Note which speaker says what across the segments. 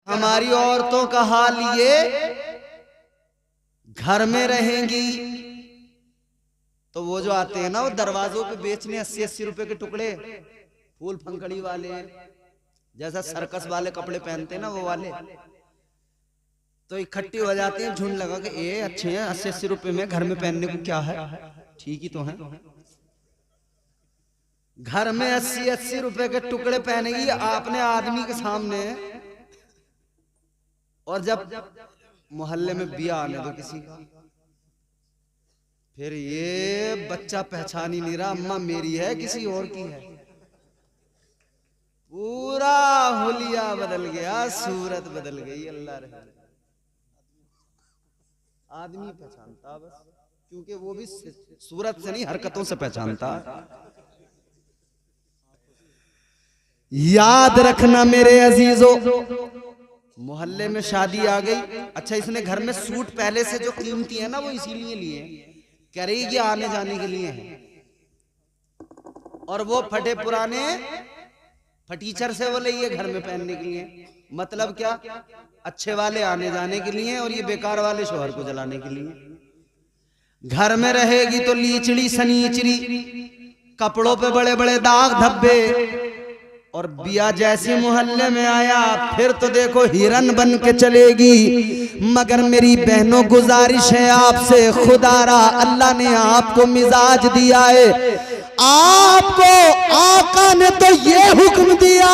Speaker 1: हमारी औरतों का हाल ये, घर में रहेंगी तो वो जो आते हैं ना वो दरवाजों पे बेचने 80-80 रुपए के टुकड़े, फूल फंकड़ी वाले, जैसा सर्कस वाले कपड़े पहनते हैं ना वो वाले, तो इकट्ठी हो जाती हैं झुंड लगा के, ये अच्छे हैं 80-80 रुपए में, घर में पहनने को क्या है, ठीक ही तो है। घर में 80-80 रुपए के टुकड़े पहनेगी आपने आदमी के सामने, और जब मोहल्ले में ब्याह आने दो किसी का, फिर ये बच्चा पहचान ही नहीं रहा अम्मा मेरी है किसी और की है, पूरा हुलिया बदल गया, सूरत बदल गई। अल्लाह रहे, आदमी पहचानता बस, क्योंकि वो भी सूरत से नहीं हरकतों से पहचानता। याद रखना मेरे अजीजों, मोहल्ले में शादी आ गई, अच्छा इसने घर में सूट पहले से जो कीमती है ना वो इसीलिए लिए, कह रही ये आने जाने के लिए है, और वो फटे पुराने फटीचर से वो लिए घर में पहनने के लिए, मतलब क्या, अच्छे वाले आने जाने के लिए और ये बेकार वाले शोहर को जलाने के लिए। घर में रहेगी तो लीचड़ी सनीचरी, कपड़ों पे बड़े बड़े दाग धब्बे, और बिया जैसी मोहल्ले में आया फिर तो देखो हिरन बन के चलेगी। मगर मेरी बहनों गुजारिश है आपसे, खुदारा अल्लाह ने आपको मिजाज दिया है, आपको आका ने तो ये हुक्म दिया,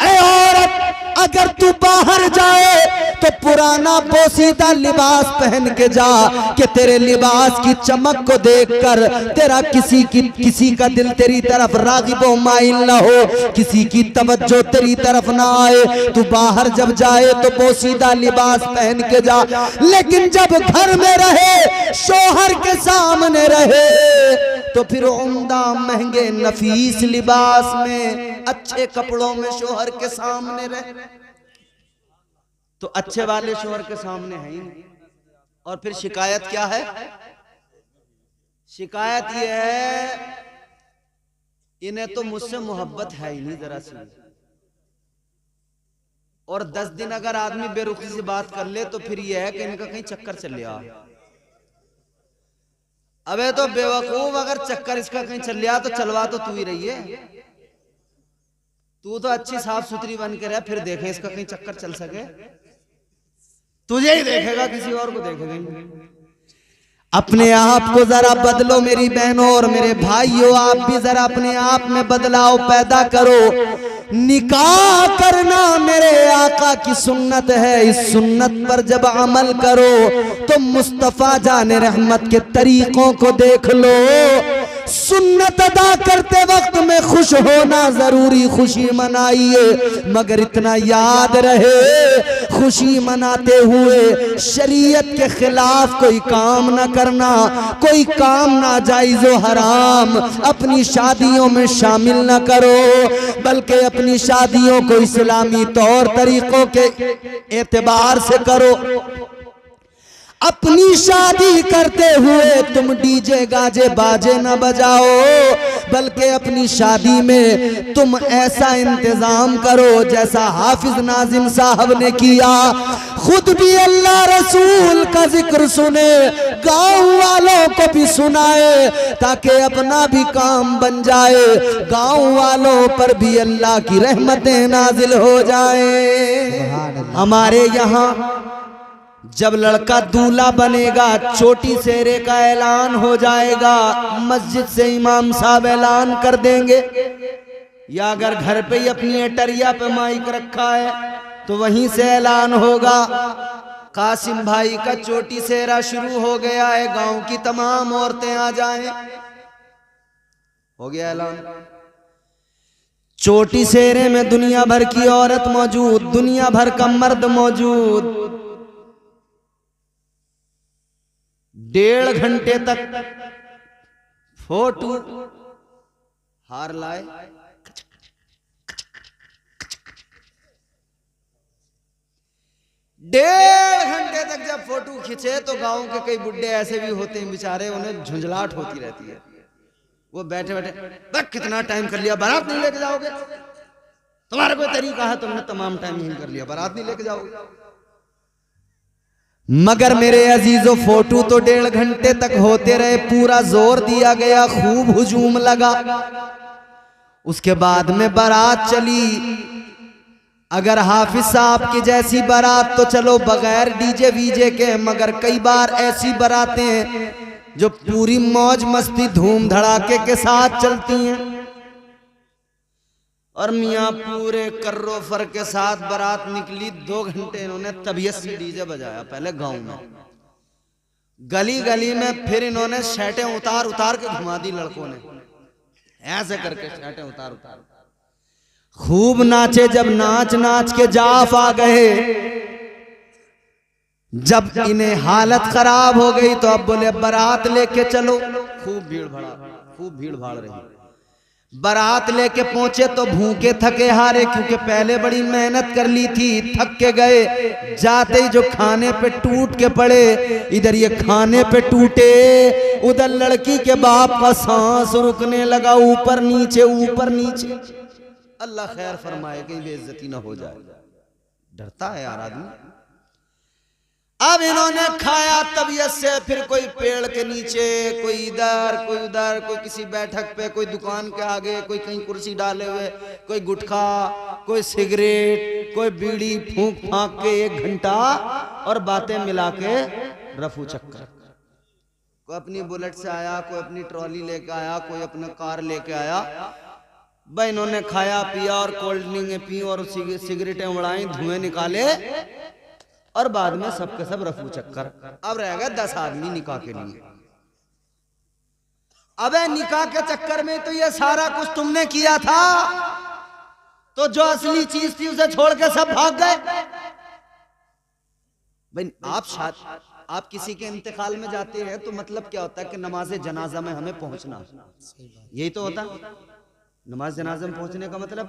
Speaker 1: ऐ औरत अगर तू बाहर जाए तो पुराना पोसीदा लिबास पहन के जा, कि तेरे लिबास की चमक को देखकर तेरा किसी का दिल तेरी तरफ रागिबो माइल ना हो, किसी की तवज्जो तेरी तरफ ना आए। तू बाहर जब जाए तो पोसीदा लिबास पहन के जा, लेकिन जब घर में रहे, शोहर के सामने रहे, तो फिर उम्दा महंगे नफीस लिबास में, अच्छे कपड़ों में शोहर के सामने रहे, तो अच्छे वाले शोहर के सामने है ही नहीं। और फिर शिकायत क्या है, शिकायत ये है इन्हें तो मुझसे मोहब्बत है ही नहीं जरा सी, और 10 दिन अगर आदमी बेरुखी से बात कर ले तो फिर यह है कि इनका कहीं चक्कर चल लिया। अबे तो बेवकूफ, अगर चक्कर इसका कहीं चल लिया तो चलवा तो तू ही रही है, तू तो अच्छी साफ सुथरी बन के रह, फिर देखें इसका कहीं चक्कर चल सके, तुझे ही देखेगा किसी और को देखेगा नहीं। अपने आप को जरा बदलो मेरी बहनों और मेरे भाइयों, आप भी जरा अपने आप में बदलाव पैदा करो। निकाह करना मेरे आका की सुन्नत है, इस सुन्नत पर जब अमल करो तो मुस्तफा जाने रहमत के तरीकों को देख लो। सुन्नत अदा करते वक्त में खुश होना जरूरी, खुशी मनाइए, मगर इतना याद रहे खुशी मनाते हुए शरीयत के खिलाफ कोई काम ना करना, कोई काम नाजायज व हराम अपनी शादियों में शामिल ना करो, बल्कि अपनी शादियों को इस्लामी तौर तरीकों के एतबार से करो। अपनी शादी करते हुए तुम डीजे गाजे बाजे न बजाओ, बल्कि अपनी शादी में तुम ऐसा इंतजाम करो जैसा हाफिज नाजिम साहब ने किया। खुद भी अल्लाह रसूल का जिक्र सुने, गांव वालों को भी सुनाए, ताकि अपना भी काम बन जाए, गांव वालों पर भी अल्लाह की रहमतें नाजिल हो जाए। हमारे यहाँ जब लड़का दूल्हा बनेगा, छोटी सेरे का ऐलान हो जाएगा, मस्जिद से इमाम साहब ऐलान कर देंगे, या अगर घर पे ही अपनी एटरिया पे माइक रखा है तो वहीं से ऐलान होगा, कासिम भाई का छोटी सेरा शुरू हो गया है, गांव की तमाम औरतें आ जाएं। हो गया ऐलान। छोटी सेरे में दुनिया भर की औरत मौजूद, दुनिया भर का मर्द मौजूद। 1.5 घंटे तक फोटो हार लाए, 1.5 घंटे तक जब फोटो खींचे तो गांव के कई बुड्ढे ऐसे भी होते हैं बेचारे, उन्हें झुंझलाहट होती रहती है, वो बैठे बैठे बस कितना टाइम कर लिया, बारात नहीं लेके जाओगे, तुम्हारा कोई तरीका है, तुमने तमाम टाइम यही कर लिया, बारात नहीं लेके जाओगे। मगर मेरे अजीजों फोटो तो 1.5 घंटे तक होते रहे, पूरा जोर दिया गया, खूब हुजूम लगा। उसके बाद में बारात चली। अगर हाफिज साहब की जैसी बारात तो चलो बगैर डीजे वीजे के, मगर कई बार ऐसी बारातें हैं जो पूरी मौज मस्ती धूम धड़ाके के साथ चलती हैं, और मियाँ पूरे कर्रो फर के साथ बारात निकली। 2 घंटे इन्होंने तबीयत से डीजे बजाया, पहले गांव में, गली गली में, फिर इन्होंने शर्टें उतार उतार के घुमा दी लड़कों ने, ऐसे करके शर्टें उतार उतार खूब नाचे। जब नाच नाच के जाफ आ गए, जब इन्हें हालत खराब हो गई तो अब बोले बारात लेके चलो। खूब भीड़ भाड़ रही। बारात लेके पहुंचे तो भूखे थके हारे, क्योंकि पहले बड़ी मेहनत कर ली थी, थक के गए। जाते ही जो खाने पे टूट के पड़े, इधर ये खाने पे टूटे, उधर लड़की के बाप का सांस रुकने लगा, ऊपर नीचे ऊपर नीचे। अल्लाह खैर फरमाए कहीं बेइज्जती ना हो जाए, डरता है यार आदमी। अब इन्होंने खाया तबीयत से, फिर कोई पेड़ के नीचे, कोई इधर कोई उधर, कोई किसी बैठक पे, कोई दुकान के आगे, कोई कहीं कुर्सी डाले हुए, कोई गुटखा, कोई सिगरेट, कोई बीड़ी फूंक फांक के 1 घंटा, और बातें मिला के रफू चक्कर। कोई अपनी बुलेट से आया, कोई अपनी ट्रॉली लेके आया, कोई अपना कार लेके आया। भाई इन्होंने खाया पिया और कोल्ड ड्रिंक पी और सिगरेटें उड़ाई, धुएं निकाले, और बाद में सबके सब रफू चक्कर। अब रह गए 10 आदमी निकाह के लिए। अबे निकाह के चक्कर में तो ये सारा कुछ तुमने किया था, तो जो असली चीज थी उसे छोड़ के सब भाग गए। भाई आप किसी के इंतकाल में जाते हैं तो मतलब क्या होता है कि नमाज जनाजा में हमें पहुंचना, यही तो होता है। नमाज जनाजा में पहुंचने का मतलब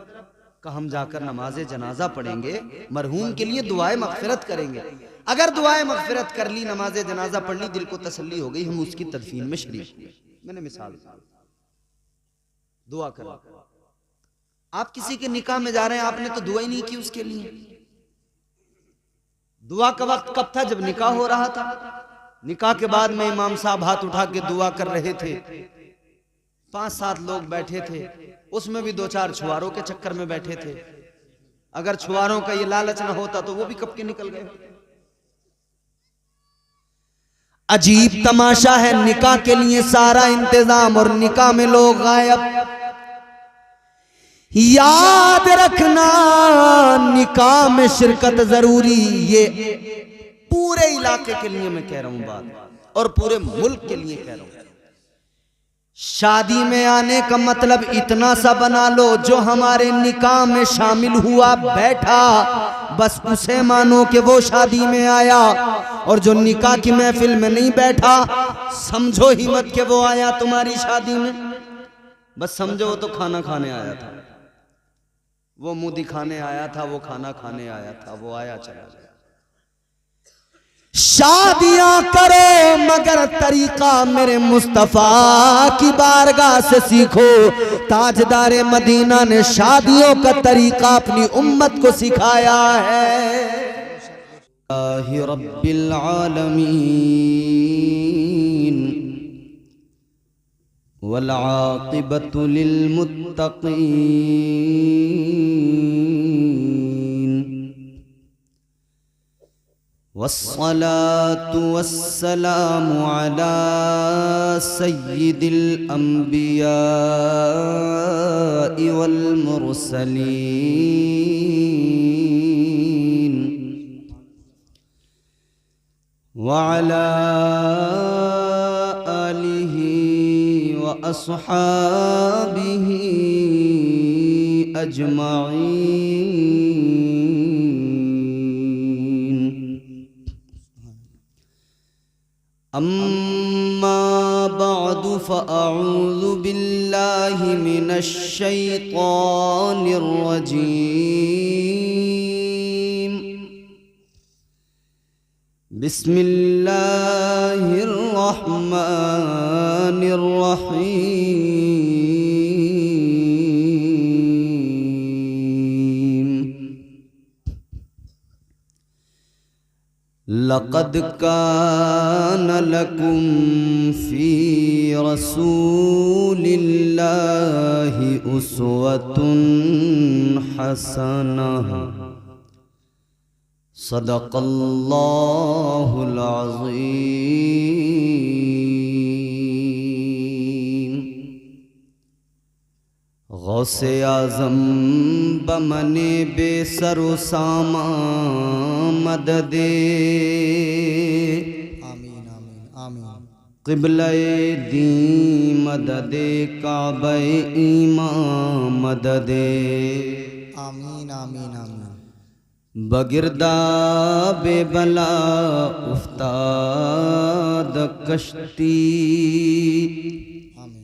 Speaker 1: कि हम जाकर नमाज जनाजा पढ़ेंगे, मरहूम के लिए दुआए मगफिरत करेंगे। अगर दुआए मगफिरत कर ली, नमाज जनाजा पढ़ ली, दिल को तसल्ली हो गई, हम उसकी तदफीन में शरीक हुए। मैंने मिसाल दुआ करा। आप किसी के निकाह में जा रहे हैं, आपने तो दुआ ही नहीं की उसके लिए। दुआ का वक्त कब था? जब निकाह हो रहा था। निकाह के बाद में इमाम साहब हाथ उठा के दुआ कर रहे थे, 5-7 लोग बैठे थे, उसमें भी 2-4 छुआरों के चक्कर में बैठे थे। अगर छुआरों का ये लालच ना होता तो वो भी कब के निकल गए। अजीब तमाशा है, निकाह के लिए सारा इंतजाम और निकाह में लोग गायब। याद रखना, निकाह में शिरकत जरूरी। ये पूरे इलाके के लिए मैं कह रहा हूं बात, और पूरे मुल्क के लिए कह रहा हूं। शादी में आने का मतलब इतना सा बना लो, जो हमारे निकाह में शामिल हुआ बैठा, बस उसे मानो कि वो शादी में आया। और जो निकाह की महफिल में नहीं बैठा, समझो ही मत कि वो आया तुम्हारी शादी में। बस समझो वो तो खाना खाने आया था, वो मुंह दिखाने आया था, वो खाना खाने आया था, वो आया चला गया। शादियां करो मगर तरीका मेरे मुस्तफा की बारगाह से सीखो। ताजदारे मदीना ने शादियों का तरीका अपनी उम्मत को सिखाया है। रब्बिल आलमीन वल आक़िबतु लिल मुत्तक़ीन वस्सलातु वस्सलामु अला सय्यिदिल अंबियाइ वल मुरसलीन व अला आलिहि व अस्हाबिहि अजमाइन। अम्मा बअदु फ़अऊज़ु बिल्लाहि मिनश शैतानिर रजीम। बिस्मिल्लाहिर रहमानिर रहीम। लक़द कान लकुम फ़ी रसूलिल्लाहि उस्वतुन हसनह। सदक़ल्लाहुल अज़ीम। गौसे आज़म बमने बेसरो सामा मददे।
Speaker 2: आमीन आमीन आमीन।
Speaker 1: क़िबले दी मददे काबे ईमान मददे।
Speaker 2: आमीन आमीन आमीन।
Speaker 1: बगिरदा बेबला उफ्ताद कश्ती।
Speaker 2: आमीन।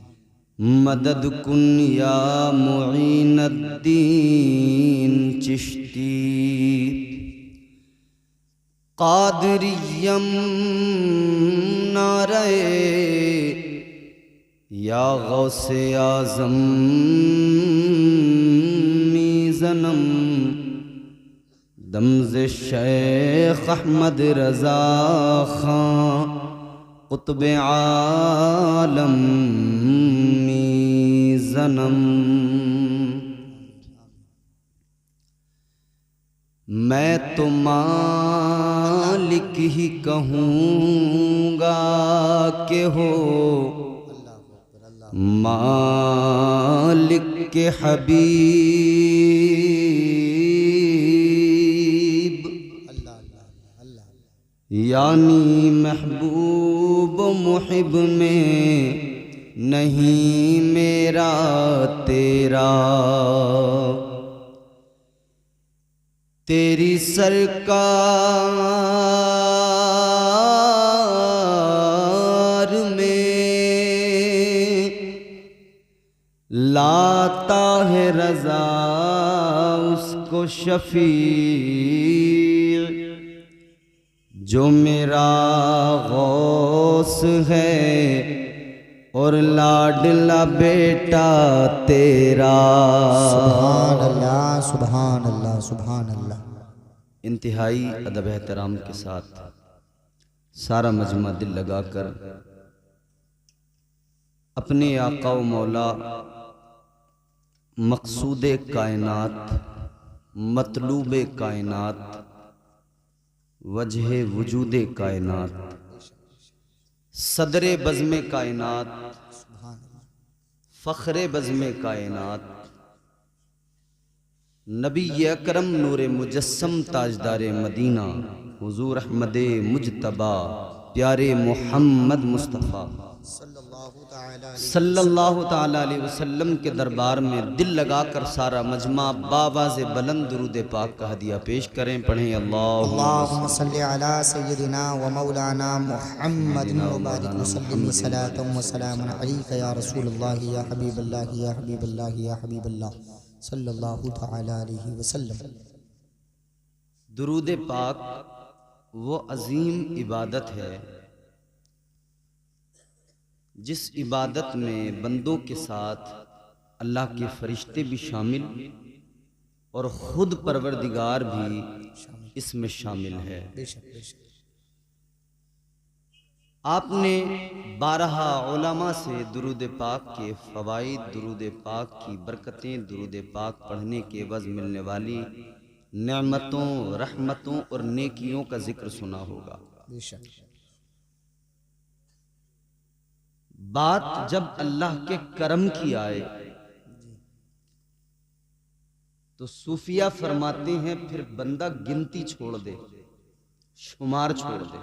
Speaker 1: मदद कुन या मुईनुद्दीन चिश्ती। क़ादिरिय्यम नारे या गौसे आज़म मीज़नम। दमज़े शेख अहमद रज़ा खां क़ुत्ब आलम मीज़नम। मैं तो मालिक ही कहूँगा कि हो मालिक के हबीब। यानी महबूब मुहिब में नहीं मेरा तेरा। तेरी सरकार में लाता है रज़ा उसको शफीर। जो मेरा गौस है और लाडला बेटा तेरा।
Speaker 2: सुभान अल्लाह सुभान अल्लाह सुभान अल्लाह।
Speaker 1: इंतहाई अदब एहतराम के साथ सारा मजमा दिल लगाकर अपने आका व मौला मकसूद कायनात मतलूब कायनात वजह वजूद कायनात सदरे बज़्म कायनात फ़ख्रे बज़्म कायनात नबी अकरम नूरे मुजस्सम ताजदारे मदीना हुजूर अहमद मुजतबा प्यारे मोहम्मद मुस्तफ़ा सल्लल्लाहु ताला अलैहि वसल्लम के दरबार में दिल लगाकर सारा मजमा बावाज़े बुलंद दुरूद पाक का हदिया पेश करें। पढ़ें
Speaker 2: अल्लाहुम्मा सल्लि अला सय्यिदिना व मौलाना मुहम्मदिन व बारिक व सल्लिम सलातन व सलामन अलैका या रसूलल्लाह या हबीबल्लाह या हबीबल्लाह या हबीबल्लाह सल्लल्लाहु ताला अलैहि वसल्लम।
Speaker 1: दुरूद पाक वो अजीम इबादत है जिस इबादत में बंदों के साथ अल्लाह के फरिश्ते भी शामिल और खुद परवरदिगार भी इसमें शामिल है। आपने 12 उलमा से दुरूद पाक के फ़वाइद, दुरूद पाक की बरकतें, दुरूद पाक पढ़ने के एवज़ मिलने वाली नेमतों, रहमतों और नेकियों का जिक्र सुना होगा। बात जब अल्लाह के करम की आए तो सूफिया फरमाते हैं फिर बंदा गिनती छोड़ दे, शुमार छोड़ दे।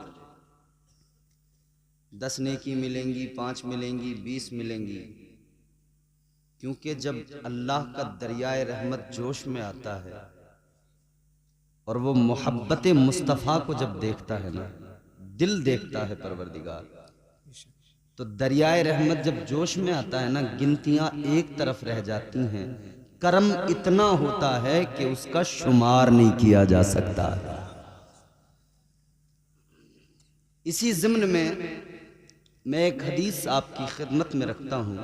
Speaker 1: 10 नेकी मिलेंगी, 5 मिलेंगी, 20 मिलेंगी, क्योंकि जब अल्लाह का दरियाए रहमत जोश में आता है और वो मोहब्बत मुस्तफ़ा को जब देखता है ना, दिल देखता है परवरदिगार, तो दरियाए रहमत जब जोश में आता है ना, गिनतियां एक तरफ रह जाती हैं। करम इतना होता है कि उसका शुमार नहीं किया जा सकता। इसी ज़िम्न में मैं एक हदीस आपकी खिदमत में रखता हूं।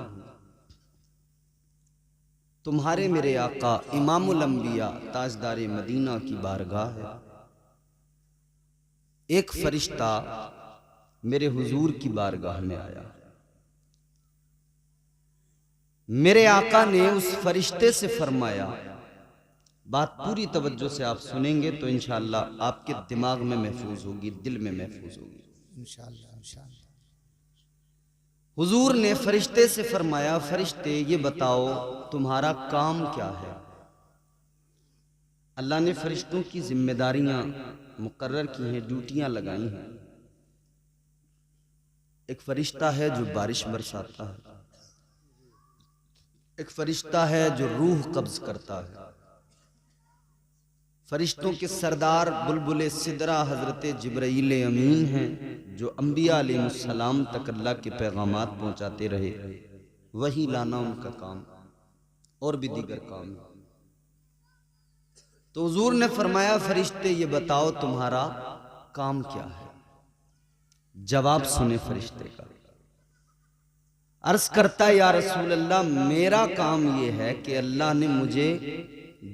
Speaker 1: तुम्हारे मेरे आका इमामुल अंबिया ताजदारे मदीना की बारगाह है। एक फरिश्ता मेरे हुजूर की बारगाह में आया। मेरे आका ने उस फरिश्ते से फरमाया, बात पूरी तवज्जो से आप सुनेंगे तो इंशाअल्लाह आपके दिमाग में महफूज होगी, दिल में महफूज होगी
Speaker 2: इंशाअल्लाह इंशाअल्लाह।
Speaker 1: हुजूर ने फरिश्ते से फरमाया, फरिश्ते ये बताओ तुम्हारा काम क्या है। अल्लाह ने फरिश्तों की जिम्मेदारियां मुकर्रर की हैं, ड्यूटियां लगाई हैं। एक फरिश्ता है जो बारिश बरसाता है, एक फरिश्ता है जो रूह कब्ज करता है। फरिश्तों के सरदार बुलबुल सिदरा हजरत जिब्राईल अमीन हैं, जो अंबिया अलैहिस्सलाम तक अल्लाह के पैगामात पहुंचाते रहे। वही लाना उनका काम, और भी दीगर काम है। तो हुजूर ने फरमाया, फरिश्ते ये बताओ तुम्हारा काम क्या है। जवाब सुने फरिश्ते का। अर्ज करता, या रसूल अल्लाह, मेरा काम ये है कि अल्लाह ने मुझे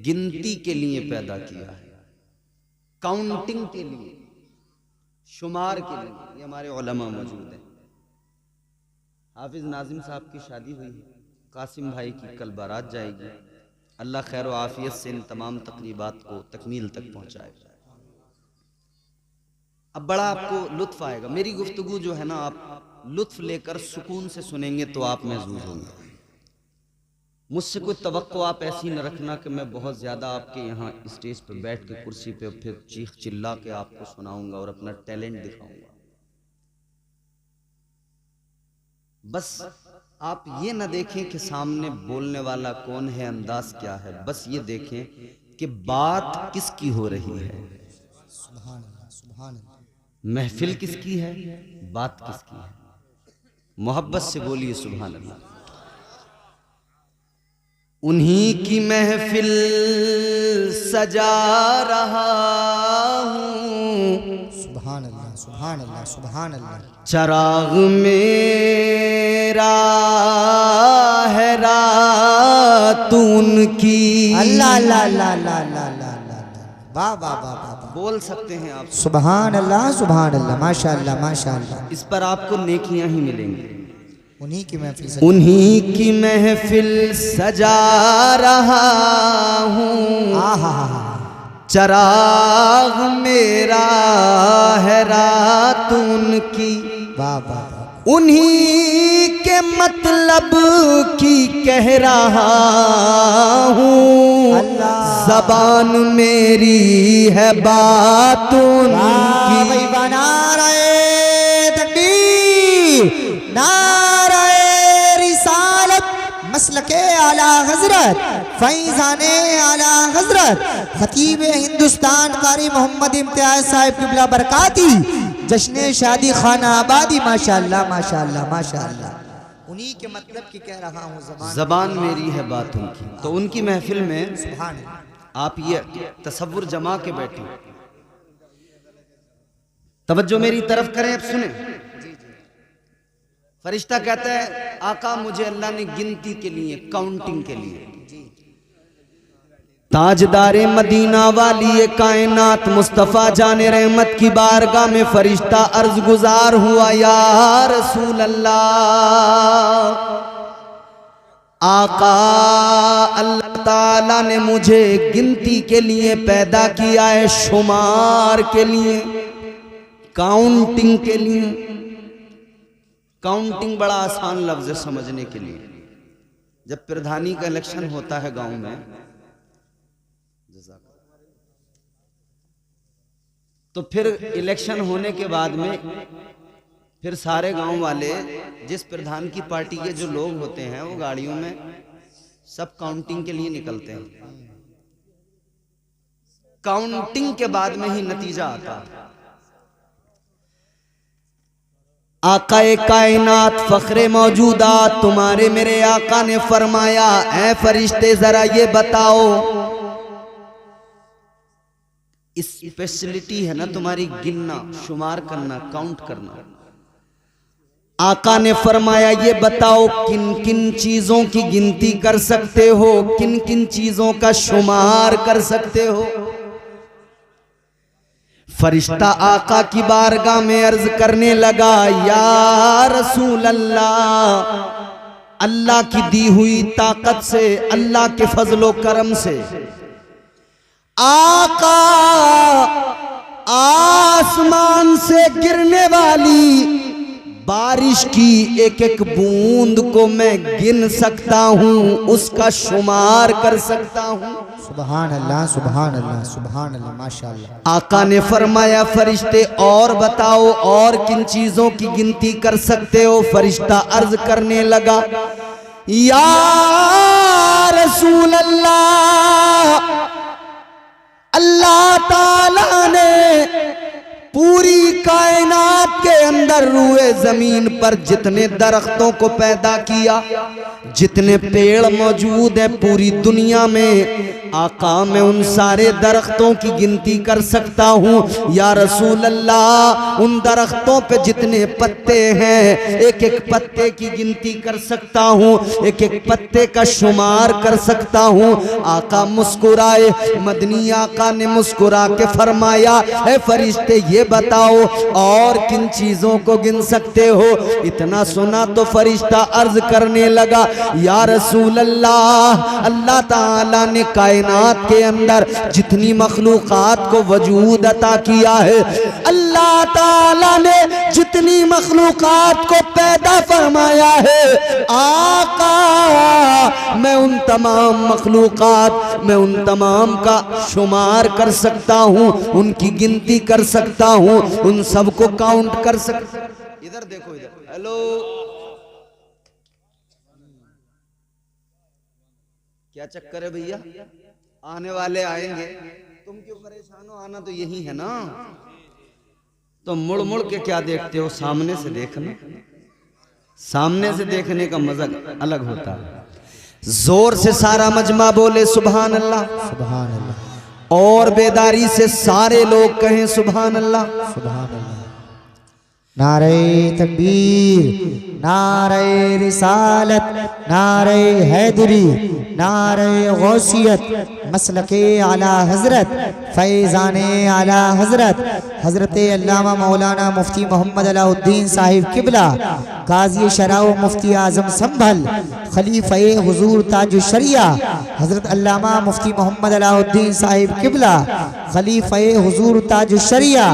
Speaker 1: गिनती के लिए पैदा किया है, काउंटिंग के लिए, शुमार के लिए। ये हमारे उलमा मौजूद हैं। हाफिज नाजिम साहब की शादी हुई है, कासिम भाई की कल बारात जाएगी। अल्लाह खैर व आफियत से इन तमाम तकरीबात को तकमील तक पहुंचाए। अब बड़ा आपको लुत्फ आएगा। मेरी गुफ्तगू जो है ना, आप लुत्फ लेकर सुकून से सुनेंगे तो आप महसूस होंगे। मुझसे कोई तवक्को आप ऐसी न रखना कि मैं बहुत ज़्यादा आपके यहाँ स्टेज पे बैठ के कुर्सी पे फिर चीख चिल्ला के आपको सुनाऊंगा और अपना टैलेंट दिखाऊंगा। बस आप ये न देखें कि सामने बोलने वाला कौन है, अंदाज क्या है। बस ये देखें कि बात किसकी हो रही है,
Speaker 2: सुभान अल्लाह सुभान अल्लाह।
Speaker 1: महफिल किसकी है, बात किसकी है। मोहब्बत से बोलिए सुभान अल्लाह। उन्हीं की महफिल सजा रहा हूँ,
Speaker 2: सुभान अल्लाह सुभान अल्लाह सुभान अल्लाह।
Speaker 1: चराग मेरा है रात उनकी।
Speaker 2: अल्लाह अल्लाह अल्लाह अल्लाह अल्लाह अल्लाह। वाह वाह वाह वाह।
Speaker 1: बोल सकते हैं आप
Speaker 2: सुभान अल्लाह सुभान अल्लाह। माशाअल्लाह माशाअल्लाह।
Speaker 1: इस पर आपको नेकियां ही मिलेंगी।
Speaker 2: उन्हीं की महफिल
Speaker 1: उन्हीं की महफिल सजा रहा हूँ, चराग मेरा है रात उनकी।
Speaker 2: वाह वाह वाह।
Speaker 1: उन्हीं के मतलब की कह रहा हूँ, ज़बान मेरी है बात उनकी।
Speaker 2: बना रहे तकबीर, नारे रिसालत, मसलके आला हजरत, फैज़ाने आला हजरत, खतीब हिंदुस्तान कारी मोहम्मद इम्तियाज साहिब क़िबला बरकाती, जश्न शादी खाना आबादी। माशाअल्लाह माशाअल्लाह माशाअल्लाह। उन्हीं के मतलब की कह रहा हूँ,
Speaker 1: ज़बान मेरी है बात उनकी। तो उनकी महफिल में
Speaker 2: सुभान
Speaker 1: आप ये तसव्वुर जमा के बैठे, तवज्जो मेरी तरफ करें, अब सुने। फरिश्ता कहता है, आका मुझे अल्लाह ने गिनती के लिए, काउंटिंग के लिए, ताजदारे मदीना वाली कायनात मुस्तफ़ा जाने रहमत की बारगाह में फरिश्ता अर्ज गुजार हुआ, या रसूल अल्लाह, आका अल्लाह ताला ने मुझे गिनती के लिए पैदा किया है, शुमार के लिए, काउंटिंग के लिए। काउंटिंग बड़ा आसान लफ्ज है समझने के लिए। जब प्रधानी का इलेक्शन होता है गांव में, तो फिर इलेक्शन होने के बाद में फिर सारे गांव वाले, जिस प्रधान की पार्टी के जो लोग होते हैं, वो गाड़ियों में सब काउंटिंग के लिए निकलते हैं। काउंटिंग के बाद में ही नतीजा आता है। आकाए कायनात फख्रे मौजूदात तुम्हारे मेरे आका ने फरमाया, ऐ फरिश्ते जरा ये बताओ, स्पेशलिटी है ना तुम्हारी गिनना, शुमार करना, काउंट करना। आका ने फरमाया, ये बताओ किन किन चीजों की गिनती कर सकते हो, किन किन चीजों का शुमार कर सकते हो। फरिश्ता आका की बारगाह में अर्ज करने लगा, या रसूल अल्लाह, अल्लाह की दी हुई ताकत से, अल्लाह के फजलो करम से आका, आसमान से गिरने वाली बारिश की एक एक बूंद को मैं गिन सकता हूँ, उसका शुमार कर सकता हूँ।
Speaker 2: सुभान अल्लाह, सुभान अल्लाह, सुभान अल्लाह, माशाअल्लाह।
Speaker 1: आका ने फरमाया, फरिश्ते और बताओ, और किन चीजों की गिनती कर सकते हो? फरिश्ता अर्ज करने लगा, या रसूल अल्लाह, अल्लाह ताला ने पूरी कायनात के अंदर रूए जमीन पर जितने दरख्तों को पैदा किया, जितने पेड़ मौजूद हैं पूरी दुनिया में, आका मैं उन सारे दरख्तों की गिनती कर सकता हूँ। या रसूल अल्लाह, उन दरख्तों पे जितने पत्ते हैं, एक एक पत्ते की गिनती कर सकता हूँ, एक एक पत्ते का शुमार कर सकता हूँ। आका मुस्कुराए, मदनी आका ने मुस्कुरा के फरमाया, है फरिश्ते ये बताओ और किन चीजों को गिन सकते हो? इतना सुना तो फरिश्ता अर्ज करने लगा, या रसूल अल्लाह, अल्लाह ताला ने कायनात के अंदर जितनी मखलूकात को वजूद अता किया है, अल्लाह ताला ने जितनी मखलूकात को पैदा फरमाया है, आका मैं उन तमाम मखलूकात, मैं उन तमाम का शुमार कर सकता हूँ, उनकी गिनती कर सकता हूँ, उन सबको काउंट कर सकता। इधर देखो, इधर, हेलो, क्या चक्कर है भैया? आने वाले आएंगे, तुम क्यों परेशान हो? आना तो यही है ना, तो मुड़ मुड़ के क्या देखते हो? सामने से देखना, सामने से देखने का मजा अलग होता है। जोर से सारा मजमा बोले सुभान अल्लाह,
Speaker 2: सुभान अल्लाह,
Speaker 1: और बेदारी से सारे लोग कहें सुभान अल्लाह,
Speaker 2: सुभान अल्लाह। नारे तकबीर, नारे रिसालत, नारे हैदरी, नारे गौसियत, मसलके आला हजरत, फैज़ाने आला हजरत, हजरत अल्लामा मौलाना मुफ्ती मोहम्मद अलाउद्दीन साहिब किबला, गाजी शराउ मुफ्ती आजम संभल, खलीफे हुजूर ताज शरिया, हजरत अल्लामा मुफ्ती मोहम्मद अलाउद्दीन साहिब किबला, खलीफे हुजूर ताज शरिया,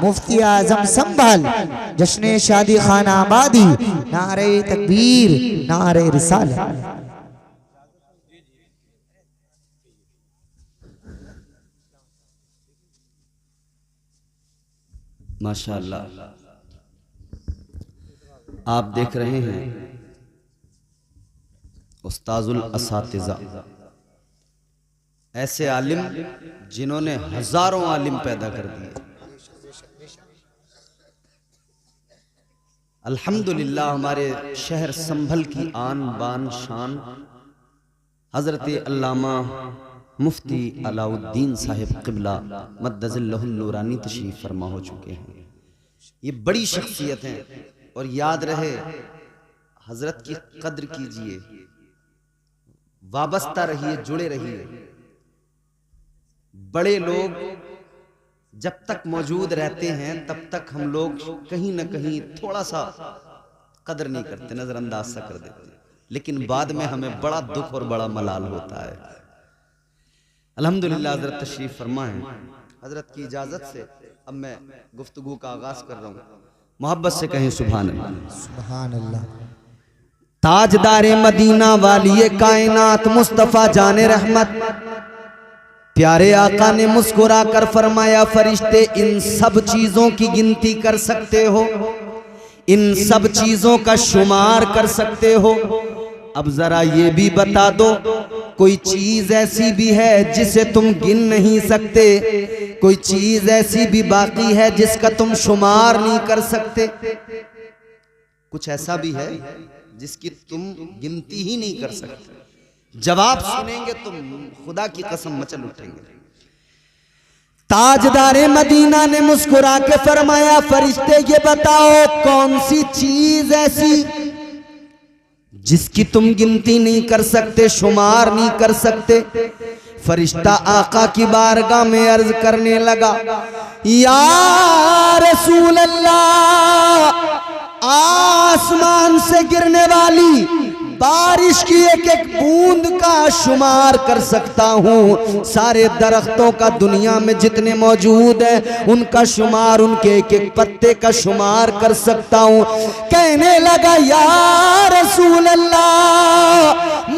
Speaker 2: मुफ्ती आजम संभल, जश्न शादी खाना आबादी, नारे तकबीर, नारे रिसालत।
Speaker 1: माशाअल्लाह, आप देख रहे हैं उस्ताजुल असातिज़ा, ऐसे आलिम जिन्होंने हजारों आलिम पैदा कर दिए। अल्हम्दुलिल्लाह हमारे शहर संभल की आन बान शान हजरत अल्लामा मुफ्ती अलाउद्दीन साहिब क़िबला मद्दज़िल्लहुल नूरानी तशरीफ़ फरमा हो चुके हैं। ये बड़ी शख्सियत हैं और याद रहे, हजरत की कद्र कीजिए, वाबस्ता रहिए, जुड़े रहिए। बड़े लोग जब तक मौजूद रहते हैं तब तक हम लोग कहीं ना कहीं थोड़ा सा कदर नहीं करते, नजरअंदाज सा कर देते, लेकिन बाद में हमें बड़ा दुख और बड़ा मलाल होता है। अल्हम्दुलिल्लाह हजरत तशरीफ फरमा है। हजरत की इजाजत से अब मैं गुफ्तगू का आगाज कर रहा हूँ। मोहब्बत से कहें सुभान अल्लाह,
Speaker 2: सुभान अल्लाह।
Speaker 1: ताजदारे मदीना वाली कायनात मुस्तफा जाने रहमत, प्यारे आका ने मुस्कुरा कर फरमाया, फरिश्ते इन सब चीजों की गिनती कर सकते हो, इन सब चीजों का शुमार कर सकते हो। अब जरा ये भी बता दो, कोई चीज ऐसी भी है जिसे तुम गिन नहीं सकते? कोई चीज ऐसी भी बाकी है जिसका तुम शुमार नहीं कर सकते? कुछ ऐसा भी है जिसकी तुम गिनती ही नहीं कर सकते? जवाब सुनेंगे तुम खुदा की कसम मचल उठेंगे। ताजदारे मदीना ने मुस्कुरा के फरमाया, फरिश्ते ये बताओ कौन सी चीज ऐसी जिसकी तुम गिनती नहीं कर सकते, शुमार नहीं कर सकते? फरिश्ता आका की बारगाह में अर्ज करने लगा, या रसूल अल्लाह, आसमान से गिरने वाली बारिश की एक एक बूंद का शुमार कर सकता हूँ, सारे दरख्तों का दुनिया में जितने मौजूद हैं उनका शुमार, उनके एक एक पत्ते का शुमार कर सकता हूँ। कहने लगा, या रसूल अल्लाह,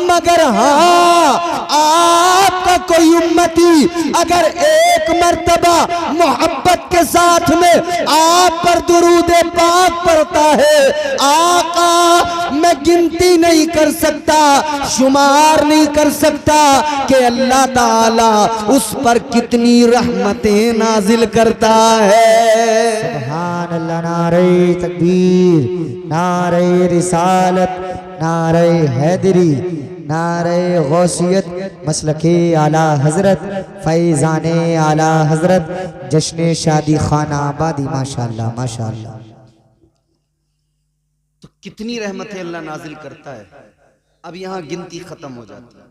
Speaker 1: मगर हाँ, आपका कोई उम्मती अगर एक मर्तबा मोहब्बत के साथ में आप पर दुरूद पाक पढ़ता है, आका मैं गिनती नहीं कर सकता, शुमार नहीं कर सकता कि अल्लाह ताला उस पर कितनी रहमतें नाजिल करता है।
Speaker 2: सुभान अल्लाह। नारे तकबीर, नारे रिसालत, नारे हैदरी, नारे गौसियत, मसलके आला हजरत, फैजाने आला हजरत, जश्न शादी खाना आबादी। माशाअल्लाह माशाअल्लाह।
Speaker 1: तो कितनी रहमतें अल्लाह नाजिल करता है। अब यहाँ गिनती खत्म हो जाती है,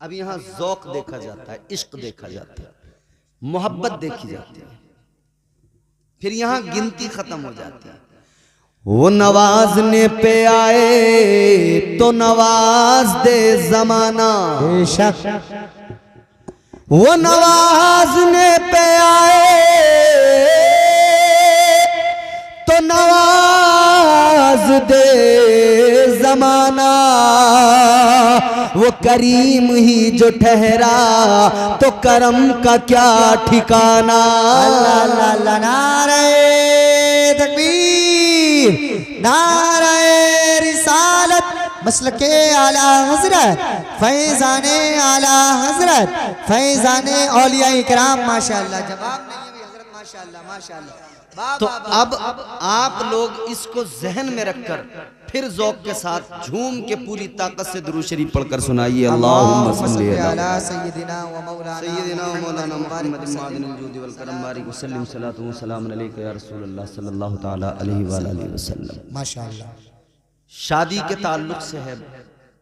Speaker 1: अब यहाँ ज़ौक़ देखा जाता है, इश्क देखा जाता है, मोहब्बत देखी जाती है, फिर यहाँ गिनती खत्म हो जाती है। वो नवाजने पे आए तो नवाज दे जमाना,
Speaker 2: बेशक।
Speaker 1: वो नवाजने पे आए तो नवाज दे जमाना, वो करीम ही जो ठहरा तो करम का क्या ठिकाना।
Speaker 2: अल्लाह अल्लाह अल्लाह। नारे तकबीर, नारे रिसालत, मसलके आला हजरत, फैजाने आला हजरत, फैजाने औलिया इकराम। माशाअल्लाह। जवाब नहीं है हजरत। माशाअल्लाह माशाअल्लाह।
Speaker 1: तो अब आप लोग इसको जहन में रखकर फिर ज़ौक़ के साथ झूम के पूरी ताकत से दुरूद शरीफ पढ़कर सुनाइए। अल्लाहुम्मा सल्ली अला
Speaker 2: सय्यिदिना व मौलाना
Speaker 1: मुहम्मद मादिनिल जूदि वल करम बारिक वसल्लम सलातु व सलाम अलैका या रसूल अल्लाह सल्लल्लाहु तआला अलैहि व आलिहि वसल्लम।
Speaker 2: माशाअल्लाह।
Speaker 1: शादी के ताल्लुक से है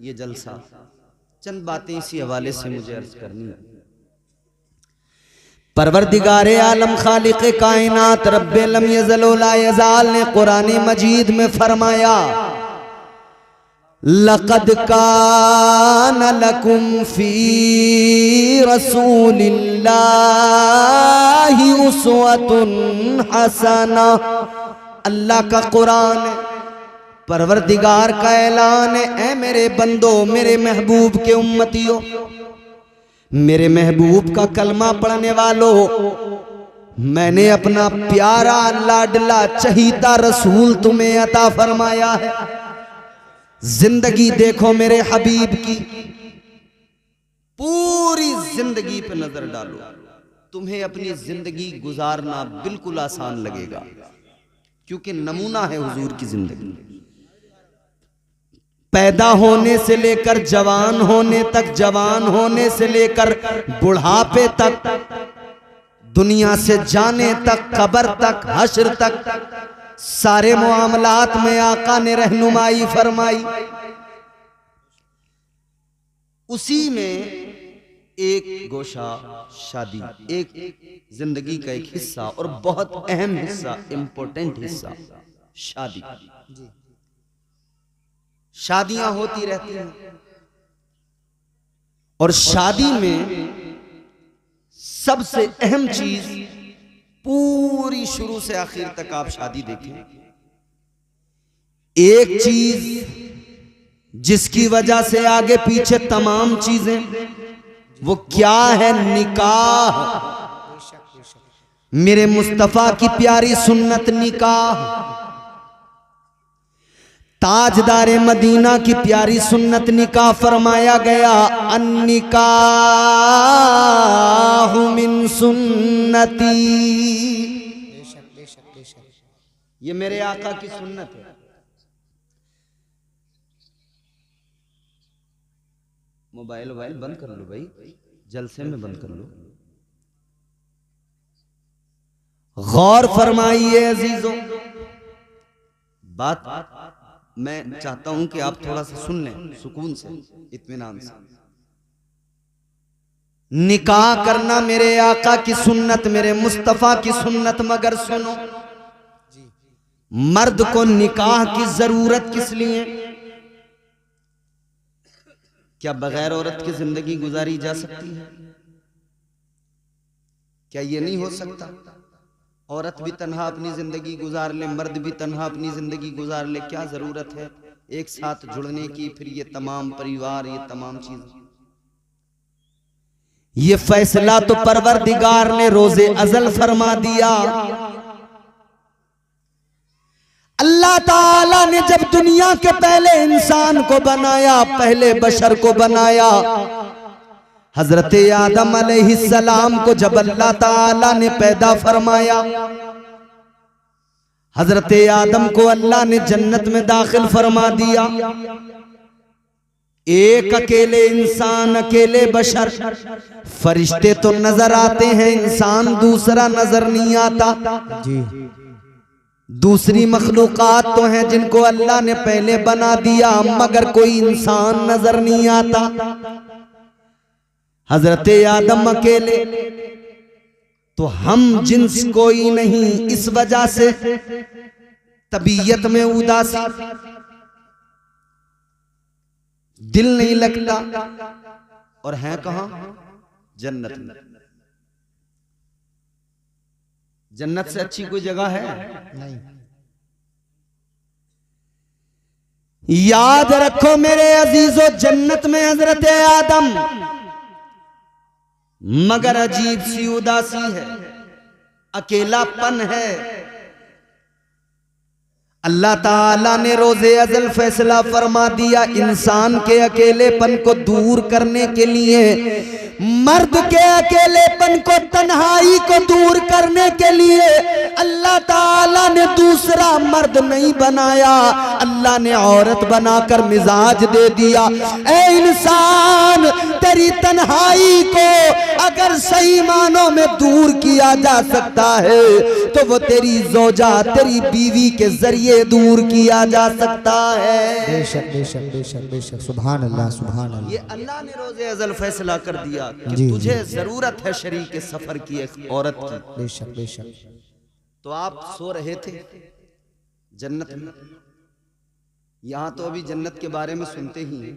Speaker 1: ये जलसा। चंद बातें इसी हवाले से मुझे अर्ज करनी है। परवरदिगारे आलम खालिक़े कायनात रब्बे लम यज़ल व ला यज़ाल ने कुरान मजीद में फरमाया, लक़द कान लकुम फी रसूलिल्लाहि उस्वतुन हसना। अल्लाह का कुरान है, परवरदिगार का ऐलान है, ऐ मेरे बंदो, मेरे महबूब के उम्मतियों, मेरे महबूब का कलमा पढ़ने वालों, मैंने अपना प्यारा लाडला चहीता रसूल तुम्हें अता फरमाया है। जिंदगी देखो मेरे हबीब की, पूरी जिंदगी पे नजर डालो, तुम्हें अपनी जिंदगी गुजारना बिल्कुल आसान लगेगा, क्योंकि नमूना है हुजूर की जिंदगी। पैदा होने से लेकर जवान होने तक, जवान होने से लेकर बुढ़ापे तक, दुनिया से जाने तक, कब्र तक, हश्र तक, सारे मामलात में आका ने रहनुमाई फरमाई। उसी में एक गोशा शादी, एक जिंदगी का एक हिस्सा और बहुत अहम हिस्सा, इंपॉर्टेंट हिस्सा शादी। शादियां होती रहती हैं और शादी में सबसे अहम चीज, पूरी शुरू से आखिर तक आप शादी देखें, एक चीज जिसकी वजह से आगे पीछे तमाम चीजें, वो क्या है? निकाह। मेरे मुस्तफा की प्यारी सुन्नत निकाह, ताजदारे मदीना की प्यारी सुन्नत निकाह फरमाया गया, अन्निकाहु मिन सुन्नती। ये मेरे आका की सुन्नत है। मोबाइल बंद कर लो भाई, जलसे में बंद कर लो। गौर फरमाइए अजीजों, बात मैं चाहता हूं कि आप थोड़ा सा सुन लें, सुकून से, इत्मीनान से। निकाह करना मेरे आका की सुन्नत, मेरे मुस्तफा की सुन्नत, मगर सुनो मर्द को निकाह की जरूरत किस लिए? क्या बगैर औरत की जिंदगी गुजारी जा सकती है? क्या ये नहीं हो सकता? औरत भी तन्हा अपनी जिंदगी गुजार ले, मर्द भी तन्हा अपनी जिंदगी गुजार ले, क्या जरूरत है एक साथ जुड़ने की? फिर ये तमाम परिवार, ये तमाम चीजें, ये फैसला तो परवरदिगार ने रोजे अजल फरमा दिया। अल्लाह ताला ने जब दुनिया के पहले इंसान को बनाया, पहले बशर को बनाया, हजरत आदम अलैहिस्सलाम को जब अल्लाह ताला ने पैदा फरमाया, हजरत आदम को अल्लाह ने जन्नत में दाखिल फरमा दिया। एक अकेले इंसान, अकेले बशर, फरिश्ते तो नजर आते हैं, इंसान दूसरा नजर नहीं आता जी। दूसरी मखलूकात तो हैं जिनको अल्लाह ने पहले बना दिया, मगर कोई इंसान नजर नहीं आता। हजरत आदम अकेले, तो हम जिन्स कोई नहीं, इस वजह से तबीयत में उदासी, दिल नहीं लगता, और हैं कहां? जन्नत में। जन्नत से अच्छी कोई जगह है? नहीं। याद रखो मेरे अजीजों, जन्नत में हजरत आदम, मगर अजीब सी उदासी है, अकेलापन है। अल्लाह ताला ने रोजे अजल फैसला फरमा दिया, इंसान के अकेलेपन को दूर करने के लिए, मर्द के अकेलेपन को, तन्हाई को दूर करने के लिए अल्लाह ताला ने दूसरा मर्द नहीं बनाया, अल्लाह ने औरत बनाकर मिजाज दे दिया। ऐ इंसान, तेरी तन्हाई को अगर सही मानों में दूर किया जा सकता है तो वो तेरी ज़ौजा, तेरी बीवी के जरिए दूर किया जा सकता है।
Speaker 2: बेशक बेशक बेशक बेशक, सुभान अल्लाह सुभान अल्लाह।
Speaker 1: ये अल्लाह ने रोजे अजल फैसला कर दिया कि तुझे जरूरत है शरीक सफर की, एक औरत की।
Speaker 2: बेशक बेशक।
Speaker 1: तो आप सो रहे थे जन्नत में, यहां तो अभी जन्नत के बारे में सुनते ही हैं,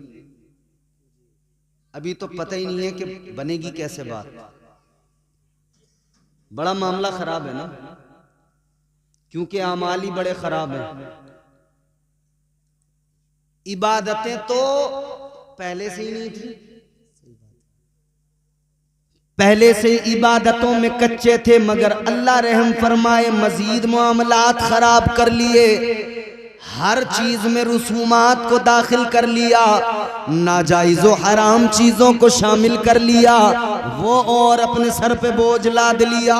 Speaker 1: अभी तो पता ही नहीं है कि बनेगी कैसे बात। बड़ा मामला खराब है ना, क्योंकि आमाल ही बड़े खराब हैं। इबादतें तो पहले से ही नहीं थी, पहले से इबादतों में कच्चे थे, मगर अल्लाह रहम फरमाए मजीद मामलात खराब कर लिए, हर चीज में रसूमात को दाखिल कर लिया, नाजायज व हराम चीजों को शामिल कर लिया, वो और अपने सर पे बोझ लाद लिया।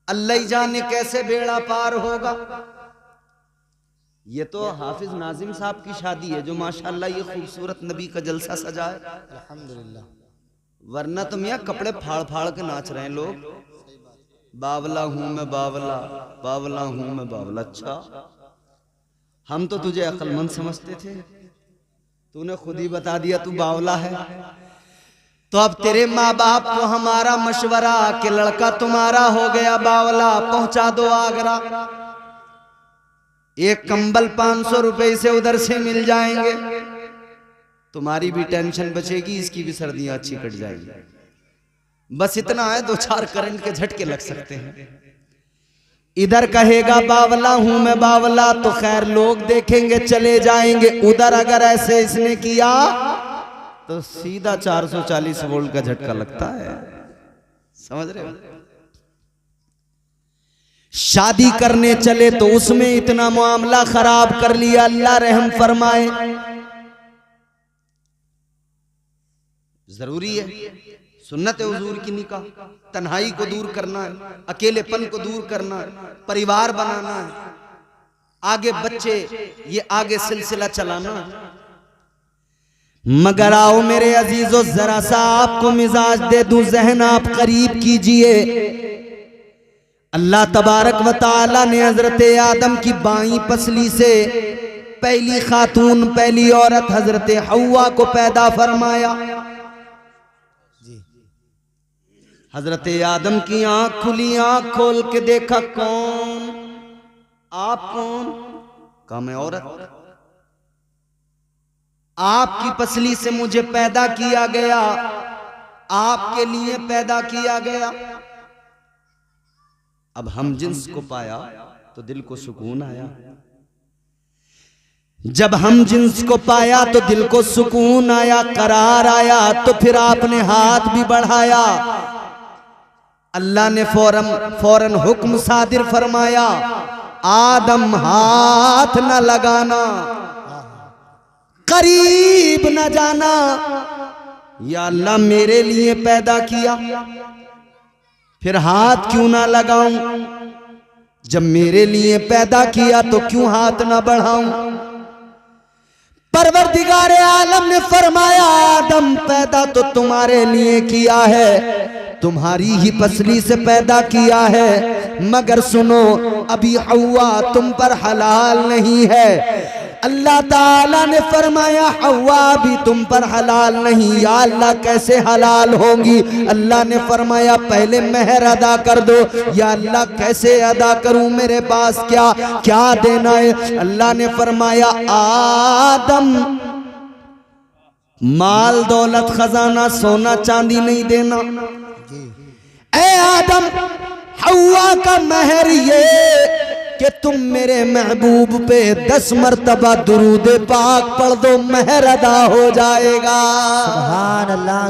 Speaker 1: अल्लाह ही जाने कैसे बेड़ा पार होगा। ये तो हाफिज नाजिम साहब की शादी है जो माशाल्लाह ये खूबसूरत नबी का जलसा सजा है, अल्हम्दुलिल्लाह। वरना तो मियाँ कपड़े फाड़ फाड़ के नाच रहे हैं लोग, बावला हूं मैं बावला, बावला हूं मैं बावला। अच्छा, हम तो तुझे अक्लमंद समझते थे, तूने खुद ही बता दिया तू बावला है। तो अब तेरे माँ बाप को हमारा मशवरा कि लड़का तुम्हारा हो गया बावला, पहुंचा दो आगरा, एक कंबल 500 रुपए से उधर से मिल जाएंगे, तुम्हारी भी टेंशन बचेगी, इसकी भी सर्दियां अच्छी कट जाएगी। बस इतना है, 2-4 करंट के झटके लग सकते हैं। इधर कहेगा बावला हूं मैं बावला तो खैर लोग देखेंगे चले जाएंगे, उधर अगर ऐसे इसने किया तो सीधा 440 वोल्ट का झटका लगता है, समझ रहे हो। शादी करने चले तो उसमें इतना मामला खराब कर लिया, अल्लाह रहम फरमाए। जरूरी है, सुन्नत है हुजूर की निकाह, तन्हाई को दूर करना है, अकेलेपन को दूर करना है, परिवार बनाना है, आगे बच्चे, ये आगे सिलसिला चलाना है। मगर आओ मेरे अजीजों, जरा सा आपको मिजाज दे दूं, जहन आप करीब कीजिए। अल्लाह तबारक व तआला ने हजरत आदम की बाईं पसली से पहली खातून, पहली औरत हजरत हव्वा को पैदा फरमाया। हजरत आदम की आंख खुली, आंख खोल के देखा कौन? आप कौन? कहा मैं औरत। आपकी पसली से मुझे पैदा किया गया, आपके लिए पैदा किया गया। अब हम जिन्स को पाया तो दिल को सुकून आया। जब हम जिन्स को पाया तो दिल को सुकून आया, करार आया। तो फिर आपने हाथ भी बढ़ाया। अल्लाह ने फौरन हुक्म सादिर फरमाया, आदम हाथ न लगाना, करीब न जाना। या अल्लाह मेरे लिए पैदा किया, फिर हाथ क्यों ना लगाऊं? जब मेरे लिए पैदा किया तो क्यों हाथ ना बढ़ाऊं? परवरदिगारे आलम ने फरमाया, आदम पैदा तो तुम्हारे लिए किया है, तुम्हारी ही पसली से पैदा किया है, मगर सुनो अभी हव्वा तुम पर हलाल नहीं है। अल्लाह ताला ने फरमाया हव्वा भी तुम पर हलाल नहीं। या अल्लाह कैसे हलाल होंगी? अल्लाह ने फरमाया पहले मेहर अदा कर दो। या अल्लाह कैसे अदा करूं? मेरे पास क्या क्या देना है? अल्लाह ने फरमाया आदम माल दौलत खजाना सोना चांदी नहीं देना। ऐ आदम हव्वा का मेहर ये कि तुम मेरे महबूब पे 10 मर्तबा दुरूद पाक पढ़ दो, मेहर अदा हो जाएगा।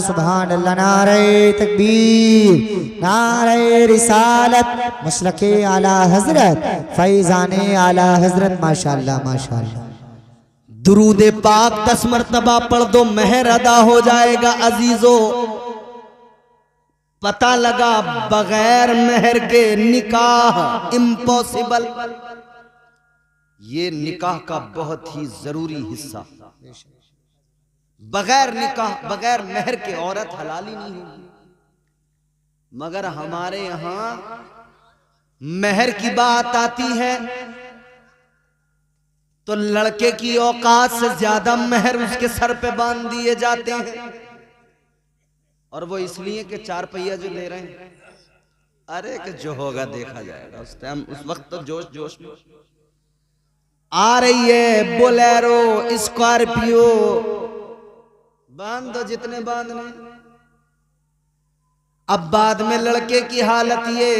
Speaker 2: सुभान अल्लाह, नारे तकबीर, नारे रिसालत, मसलके आला हजरत, फैजाने आला हजरत, माशाअल्लाह माशाअल्लाह।
Speaker 1: दुरूद पाक 10 मर्तबा पढ़ दो, मेहर अदा हो जाएगा। अजीजों, पता लगा बगैर मेहर के निकाह इम्पॉसिबल। ये निकाह का बहुत ही जरूरी हिस्सा। बगैर निकाह बगैर मेहर के औरत हलाल ही नहीं होगी। मगर हमारे यहां मेहर की बात आती है तो लड़के की औकात से ज्यादा मेहर उसके सर पे बांध दिए जाते हैं। और वो इसलिए कि 4 पहिया जो ले रहे हैं, अरे कि जो होगा देखा जाएगा। उस टाइम उस वक्त तो जोश जोश में आ रही है बोलेरो स्कॉर्पियो, बांध दो जितने बांधने। अब बाद में लड़के की हालत ये,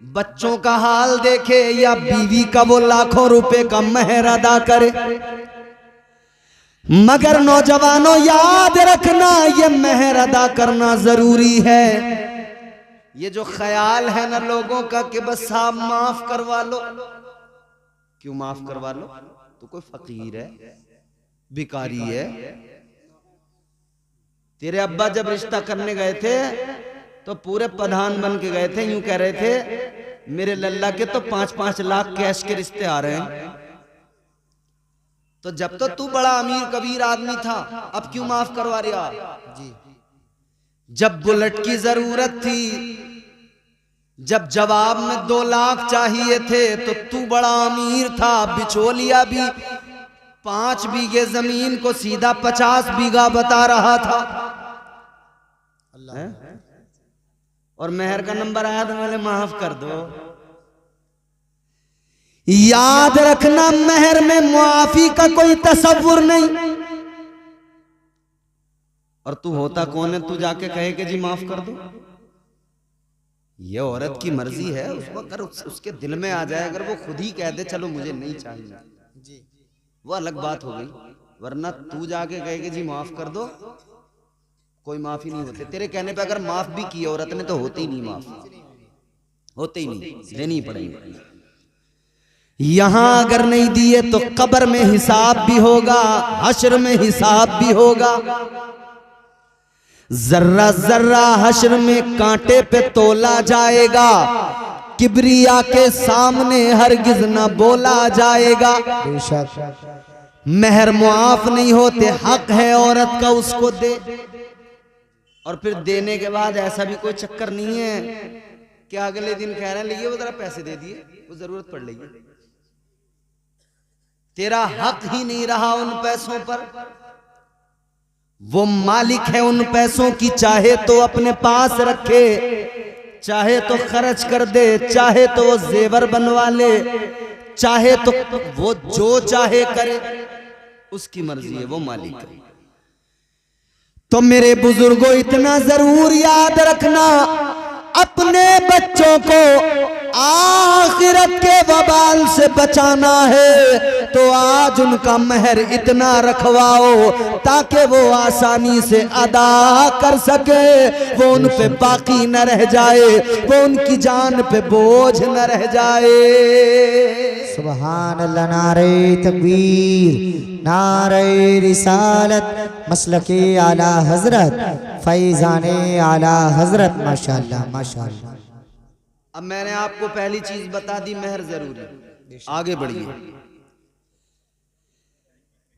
Speaker 1: बच्चों का हाल देखे या बीवी का वो लाखों रुपए का मेहर अदा करे। मगर नौजवानों याद रखना, ये मेहर अदा करना जरूरी है। ये जो ख्याल है ना लोगों का कि बस साहब माफ करवा लो, क्यों माफ करवा लो? तो कोई फकीर है, भिखारी है। तेरे अब्बा जब रिश्ता करने गए थे तो पूरे प्रधान बन के गए थे। यूं कह रहे थे मेरे लल्ला के तो 5-5 लाख कैश के रिश्ते आ रहे हैं। तो जब तो तू बड़ा अमीर कबीर आदमी था, अब क्यों माफ करवा रहा? जब बुलेट की जरूरत थी, जब जवाब में 2 लाख चाहिए थे तो तू बड़ा अमीर था, बिचौलिया भी 5 बीघे जमीन को सीधा 50 बीघा बता रहा था। और मेहर का नंबर आया तो मैंने माफ कर दो। याद रखना मेहर में मुआफी का कोई तसव्वुर नहीं। और तू होता कौन है तू जाके कहे कि जी माफ कर दो? ये औरत की मर्जी है। उसको अगर उसके दिल में आ जाए, अगर वो खुद ही कह दे चलो मुझे नहीं चाहिए, वो अलग बात हो गई। वरना तू जाके कहे कि जी माफ कर दो, कोई माफी नहीं होते। तेरे कहने पे अगर माफ भी की औरत ने तो होते ही नहीं, माफ होते ही नहीं, देनी ही पड़ेगी। यहां अगर नहीं दिए तो कब्र में हिसाब भी होगा, हश्र में हिसाब भी होगा। जर्रा जर्रा हश्र में कांटे पे तोला जाएगा, किबरिया के सामने हरगिज न बोला जाएगा। मेहर मुआफ नहीं होते, हक है औरत का उसको दे। और फिर देने के बाद ऐसा भी कोई चक्कर नहीं है कि अगले दिन कह रहे हैं वो जरा पैसे दे दिए, वो जरूरत पड़ लेगी। तेरा हक ही नहीं रहा उन पैसों पर। वो मालिक है उन पैसों की, चाहे तो अपने पास रखे, चाहे तो खर्च कर दे, चाहे तो वो जेवर बनवा ले, चाहे तो वो जो चाहे करे, उसकी मर्जी है, वो मालिक है। तो मेरे बुजुर्गों इतना जरूर याद रखना, अपने बच्चों को आखिरत के वबाल से बचाना है तो आज उनका महर इतना रखवाओ ताकि वो आसानी से अदा कर सके, वो उन पे बाकी न रह जाए, वो उनकी जान पे बोझ न रह जाए।
Speaker 2: सुभान अल्लाह, नारे तकबीर, नारे रिसालत, मसलके आला हजरत, फैजाने आला हजरत, माशाअल्लाह माशाअल्लाह।
Speaker 1: अब मैंने आपको पहली चीज बता दी, मेहर जरूरी। आगे बढ़िए,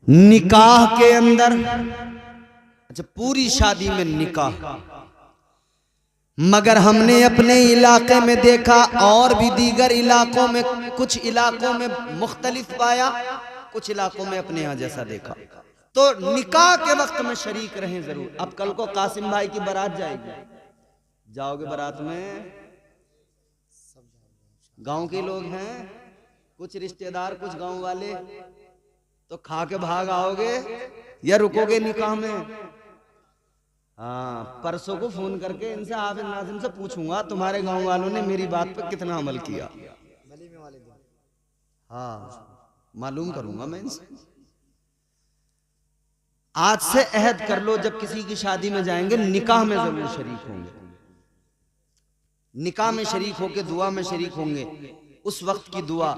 Speaker 1: निकाह के अंदर, अच्छा पूरी शादी में निकाह, मगर हमने अपने इलाके में देखा और भी दीगर इलाकों में, कुछ इलाकों में मुख्तलिफ पाया, कुछ इलाकों में अपने यहां जैसा देखा। तो निकाह के वक्त में शरीक रहें जरूर। अब कल को कासिम भाई की बारात जाएगी, जाओगे बारात में, गांव के लोग हैं, कुछ रिश्तेदार, कुछ गांव वाले, तो खा के भाग आओगे या रुकोगे निकाह में? हाँ, परसों को फोन करके इनसे हाफिज नाज़िम से पूछूंगा तुम्हारे गांव वालों ने मेरी बात पर कितना अमल किया। हाँ, मालूम करूंगा मैं इनसे। आज से अहद कर लो, जब किसी की शादी में जाएंगे निकाह में जरूर शरीक होंगे, निकाह में शरीक होके दुआ में शरीक होंगे। उस वक्त की दुआ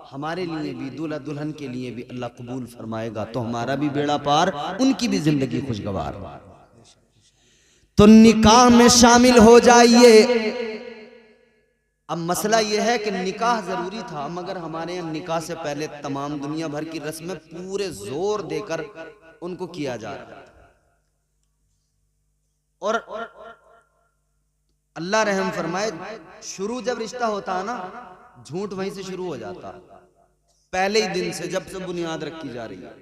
Speaker 1: हमारे लिए भी, दूल्हा दुल्हन के लिए भी अल्लाह कबूल फरमाएगा, तो हमारा भी बेड़ा पार, उनकी भी जिंदगी खुशगवार। तो निकाह में शामिल हो जाइए। अब मसला यह है कि निकाह जरूरी था, मगर हमारे यहाँ निकाह से पहले तमाम दुनिया भर की रस्में पूरे जोर देकर उनको किया जा रहा है। और अल्लाह रहम फरमाए, शुरू जब रिश्ता होता है ना, झूठ वहीं से शुरू हो जाता, पहले ही दिन से, जब से बुनियाद रखी जा रही है।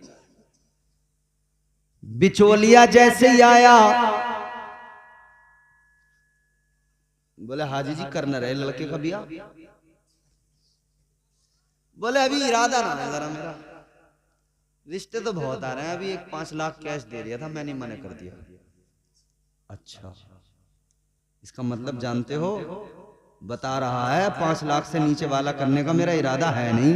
Speaker 1: बिचौलिया जैसे ही आया, बोले हाजी जी कर न रहे लड़के का बिया, बोले अभी इरादा ना है जरा मेरा, रिश्ते तो बहुत आ रहे हैं, अभी एक 5 लाख कैश दे दिया था, मैंने मना कर दिया। अच्छा, इसका मतलब जानते हो, बता रहा है 5 लाख से नीचे वाला करने का मेरा इरादा है नहीं।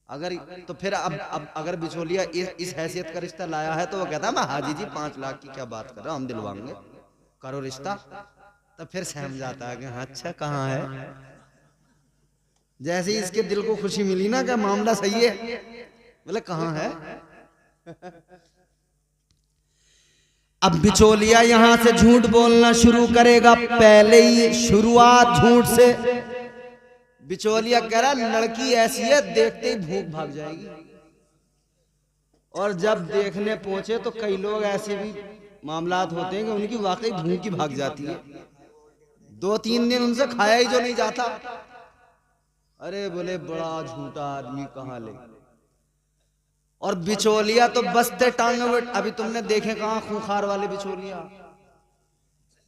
Speaker 1: अगर तो फिर अब अगर बिचौलिया इस हैसियत का रिश्ता लाया है तो वो कहता है मैं हाजी जी 5 लाख की क्या बात कर रहा हूं, हम दिलवाएंगे, करो रिश्ता। तब फिर सहम जाता है कि हाँ अच्छा कहाँ है। जैसे ही इसके दिल को खुशी मिली ना कि मामला सही है, बोले कहाँ है। अब बिचौलिया यहां से झूठ बोलना शुरू करेगा, पहले ही शुरुआत झूठ से। बिचौलिया कह रहा लड़की ऐसी है देखते ही भूख भाग जाएगी, और जब देखने पहुंचे तो कई लोग ऐसे भी मामलात होते हैं कि उनकी वाकई भूख ही भाग जाती है, 2-3 दिन उनसे खाया ही जो नहीं जाता। अरे बोले बड़ा झूठा आदमी कहाँ ले। और बिचौलिया तो बसते टांगे हुए, अभी तुमने देखे कहाँ खूंखार वाले बिचौलिया,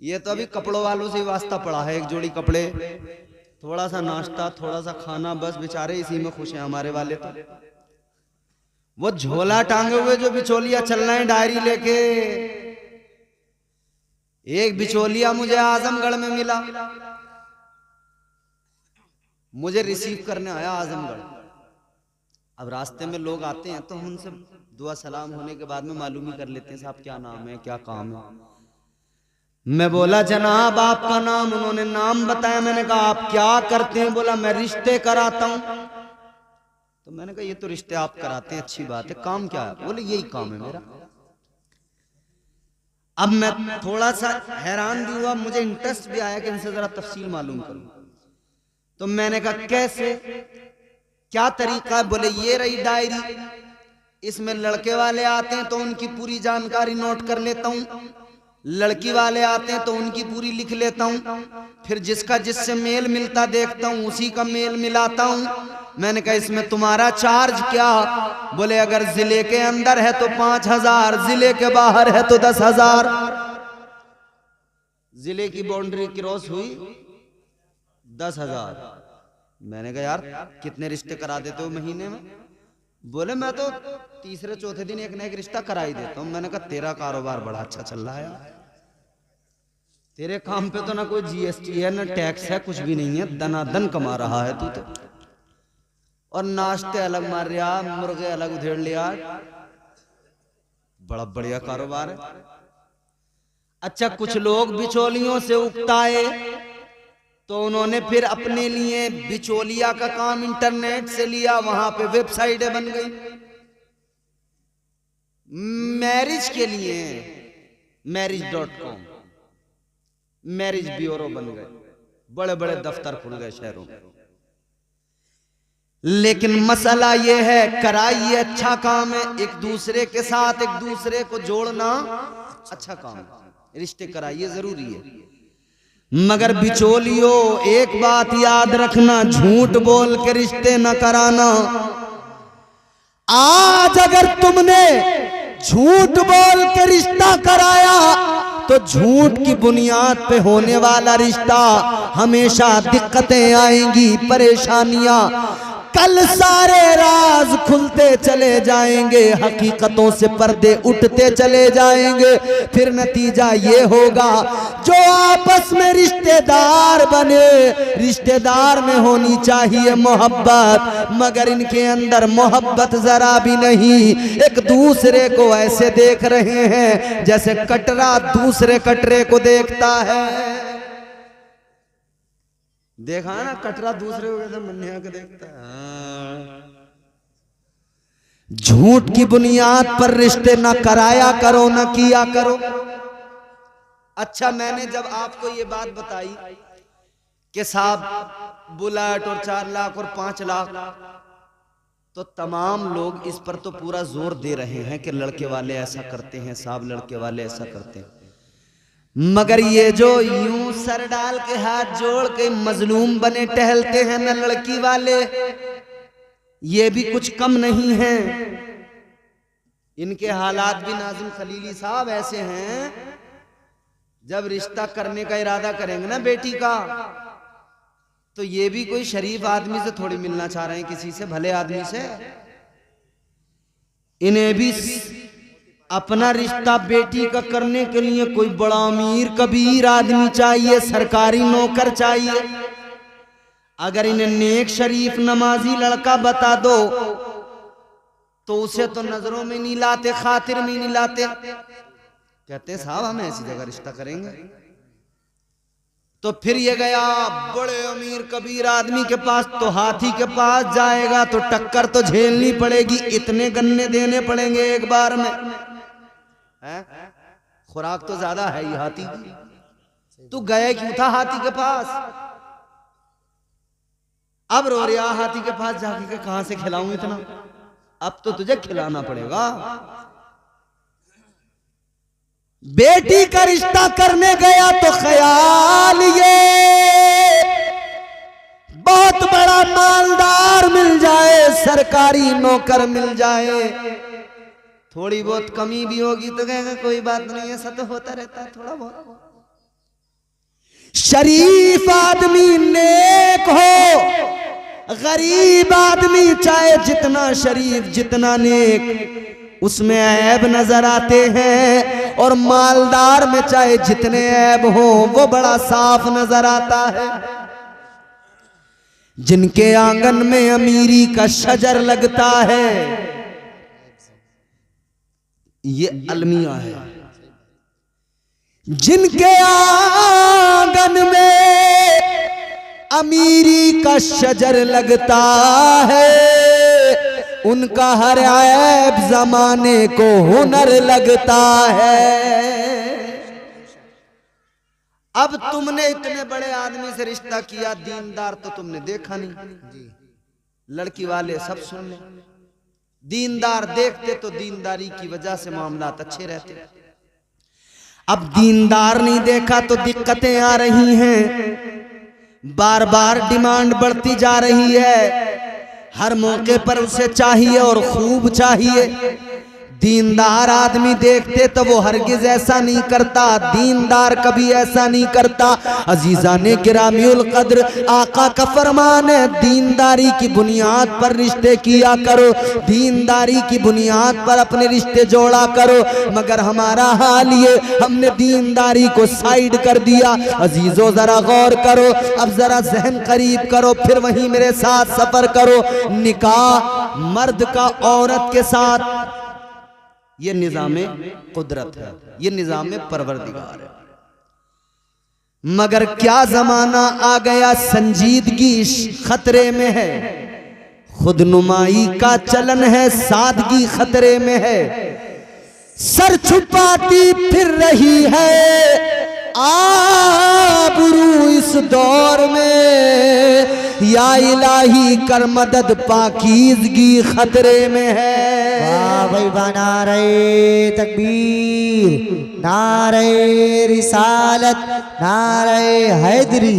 Speaker 1: ये तो अभी कपड़ों वालों से वास्ता पड़ा है, एक जोड़ी कपड़े, थोड़ा सा नाश्ता, थोड़ा सा खाना, बस बेचारे इसी में खुश हैं हमारे वाले। तो वो झोला टांगे हुए जो बिचौलिया चल रहे हैं डायरी लेके। एक बिचौलिया मुझे आजमगढ़ में मिला, मुझे रिसीव करने आया आजमगढ़। अब रास्ते में लोग आते हैं तो हम उनसे दुआ सलाम होने के बाद में मालूम ही कर लेते हैं साहब क्या नाम है, क्या काम है। मैं बोला जनाब आपका नाम, उन्होंने नाम बताया। मैंने कहा आप क्या करते हैं? बोला मैं रिश्ते कराता हूं। तो मैंने कहा ये तो रिश्ते आप कराते हैं, अच्छी बात है, काम क्या है? बोले यही काम है मेरा। अब मैं थोड़ा सा हैरान भी हुआ, मुझे इंटरेस्ट भी आया कि इनसे जरा तफसील मालूम करूं। तो मैंने कहा कैसे, क्या तरीका है? बोले ये रही डायरी, इसमें लड़के वाले आते हैं तो उनकी पूरी जानकारी नोट कर लेता हूं, लड़की वाले आते हैं तो उनकी पूरी लिख लेता हूं, फिर जिसका जिससे मेल मिलता देखता हूं उसी का मेल मिलाता हूं। मैंने कहा इसमें तुम्हारा चार्ज क्या? बोले अगर जिले के अंदर है तो 5,000, जिले के बाहर है तो 10,000। जिले की बाउंड्री क्रॉस हुई 10,000। मैंने कहा यार कितने रिश्ते करा देते हो महीने में? बोले मैं तो तीसरे चौथे दिन एक ना एक रिश्ता करा ही देता हूं। मैंने कहा तेरा कारोबार बड़ा अच्छा चल रहा है यार, तेरे काम पे तो ना कोई जीएसटी है ना टैक्स है, कुछ भी नहीं है, दनादन कमा रहा है तू तो। और नाश्ते अलग मार रहा, मुर्गे अलग उधेड़ लिया, बड़ा बढ़िया कारोबार है। अच्छा कुछ लोग बिचौलियों से उकताए तो उन्होंने फिर अपने लिए बिचौलिया का काम इंटरनेट से लिया, वहां पे वेबसाइटें बन गई मैरिज के लिए, marriage.com, मैरिज ब्यूरो बन गए, बड़े बड़े दफ्तर खुल गए शहरों में। लेकिन मसला यह है कराइए अच्छा काम है, एक दूसरे के साथ एक दूसरे को जोड़ना अच्छा काम है, रिश्ते कराइए जरूरी है। मगर बिचौलियों एक बात याद रखना, झूठ बोल के रिश्ते न कराना। आज अगर तुमने झूठ बोल के रिश्ता कराया तो झूठ की बुनियाद पे होने वाला रिश्ता हमेशा दिक्कतें आएंगी, परेशानियां। कल सारे राज खुलते चले जाएंगे, हकीकतों से पर्दे उठते चले जाएंगे। फिर नतीजा ये होगा जो आपस में रिश्तेदार बने, रिश्तेदार में होनी चाहिए मोहब्बत, मगर इनके अंदर मोहब्बत जरा भी नहीं। एक दूसरे को ऐसे देख रहे हैं जैसे कटरा दूसरे कटरे को देखता है। देखा ना कटरा दूसरे को कैसे मन्या को देखता है। झूठ की बुनियाद पर रिश्ते ना कराया करो, ना किया करो। अच्छा मैंने जब आपको ये बात बताई कि साहब बुलेट और 4 लाख और 5 लाख, तो तमाम लोग इस पर तो पूरा जोर दे रहे हैं कि लड़के वाले ऐसा करते हैं साहब, लड़के वाले ऐसा करते हैं। मगर ये जो यूं सर डाल के हाथ जोड़ के मजलूम बने टहलते हैं न लड़की वाले, ये भी कुछ कम नहीं है। इनके हालात भी नाज़िम खलीली साहब ऐसे हैं, जब रिश्ता करने का इरादा करेंगे ना बेटी का, तो ये भी कोई शरीफ आदमी से थोड़ी मिलना चाह रहे हैं, किसी से भले आदमी से। इन्हें भी अपना रिश्ता बेटी का करने के लिए कोई बड़ा अमीर कबीर आदमी चाहिए, सरकारी नौकर चाहिए। अगर इन्हें नेक शरीफ नमाजी लड़का बता दो तो उसे तो नजरों में नहीं लाते, खातिर में नहीं लाते। कहते साहब हम ऐसी जगह रिश्ता करेंगे। तो फिर ये गया बड़े अमीर कबीर आदमी के पास, तो हाथी के पास जाएगा तो टक्कर तो झेलनी पड़ेगी, इतने गन्ने देने पड़ेंगे एक बार में। खुराक तो ज्यादा है ही हाथी की। तू गए क्यों था हाथी के पास? अब रो रहा हाथी के पास जाके के कहां से खिलाऊं इतना, अब तो तुझे खिलाना पड़ेगा। बेटी का रिश्ता करने गया तो ख्याल ये बहुत बड़ा मालदार मिल जाए, सरकारी नौकर मिल जाए, थोड़ी बहुत कमी भी होगी तो कहेगा कोई बात नहीं, ऐसा तो होता रहता है थोड़ा बहुत। शरीफ आदमी नेक हो, गरीब आदमी चाहे जितना शरीफ जितना नेक, उसमें ऐब नजर आते हैं, और मालदार में चाहे जितने ऐब हो वो बड़ा साफ नजर आता है। जिनके आंगन में अमीरी का शजर लगता है, ये अलमिया है। जिनके आंगन में अमीरी का शजर लगता है, उनका हर ऐब जमाने को हुनर लगता है। अब तुमने इतने बड़े आदमी से रिश्ता किया, दीनदार तो तुमने देखा नहीं, लड़की वाले सब सुन ले। दीनदार देखते तो दीनदारी की वजह से मामलात अच्छे रहते। अब दीनदार नहीं देखा तो दिक्कतें आ रही हैं, बार बार डिमांड बढ़ती जा रही है, हर मौके पर उसे चाहिए और खूब चाहिए। दीनदार आदमी देखते तो वो हरगिज ऐसा नहीं करता, दीनदार कभी ऐसा नहीं करता। अजीजा ने गिरामीउल कद्र, आका का फरमान है, दीनदारी की बुनियाद पर रिश्ते किया करो, दीनदारी की बुनियाद पर अपने रिश्ते जोड़ा करो। मगर हमारा हाल ये, हमने दीनदारी को साइड कर दिया। अजीजों जरा गौर करो, अब जरा जहन करीब करो, फिर वहीं मेरे साथ सफर करो। निकाह मर्द का औरत के साथ ये निज़ामे कुदरत है, ये निज़ामे परवरदिगार है। मगर क्या जमाना आ गया, संजीदगी खतरे में है, खुदनुमाई का चलन है, सादगी खतरे में है। सर छुपाती फिर रही है आबरू इस दौर में, या इलाही कर मदद पाकीज़गी खतरे में है।
Speaker 2: वाह भाई वाह, नारे तकबीर, नारे रिसालत, नारे हैदरी,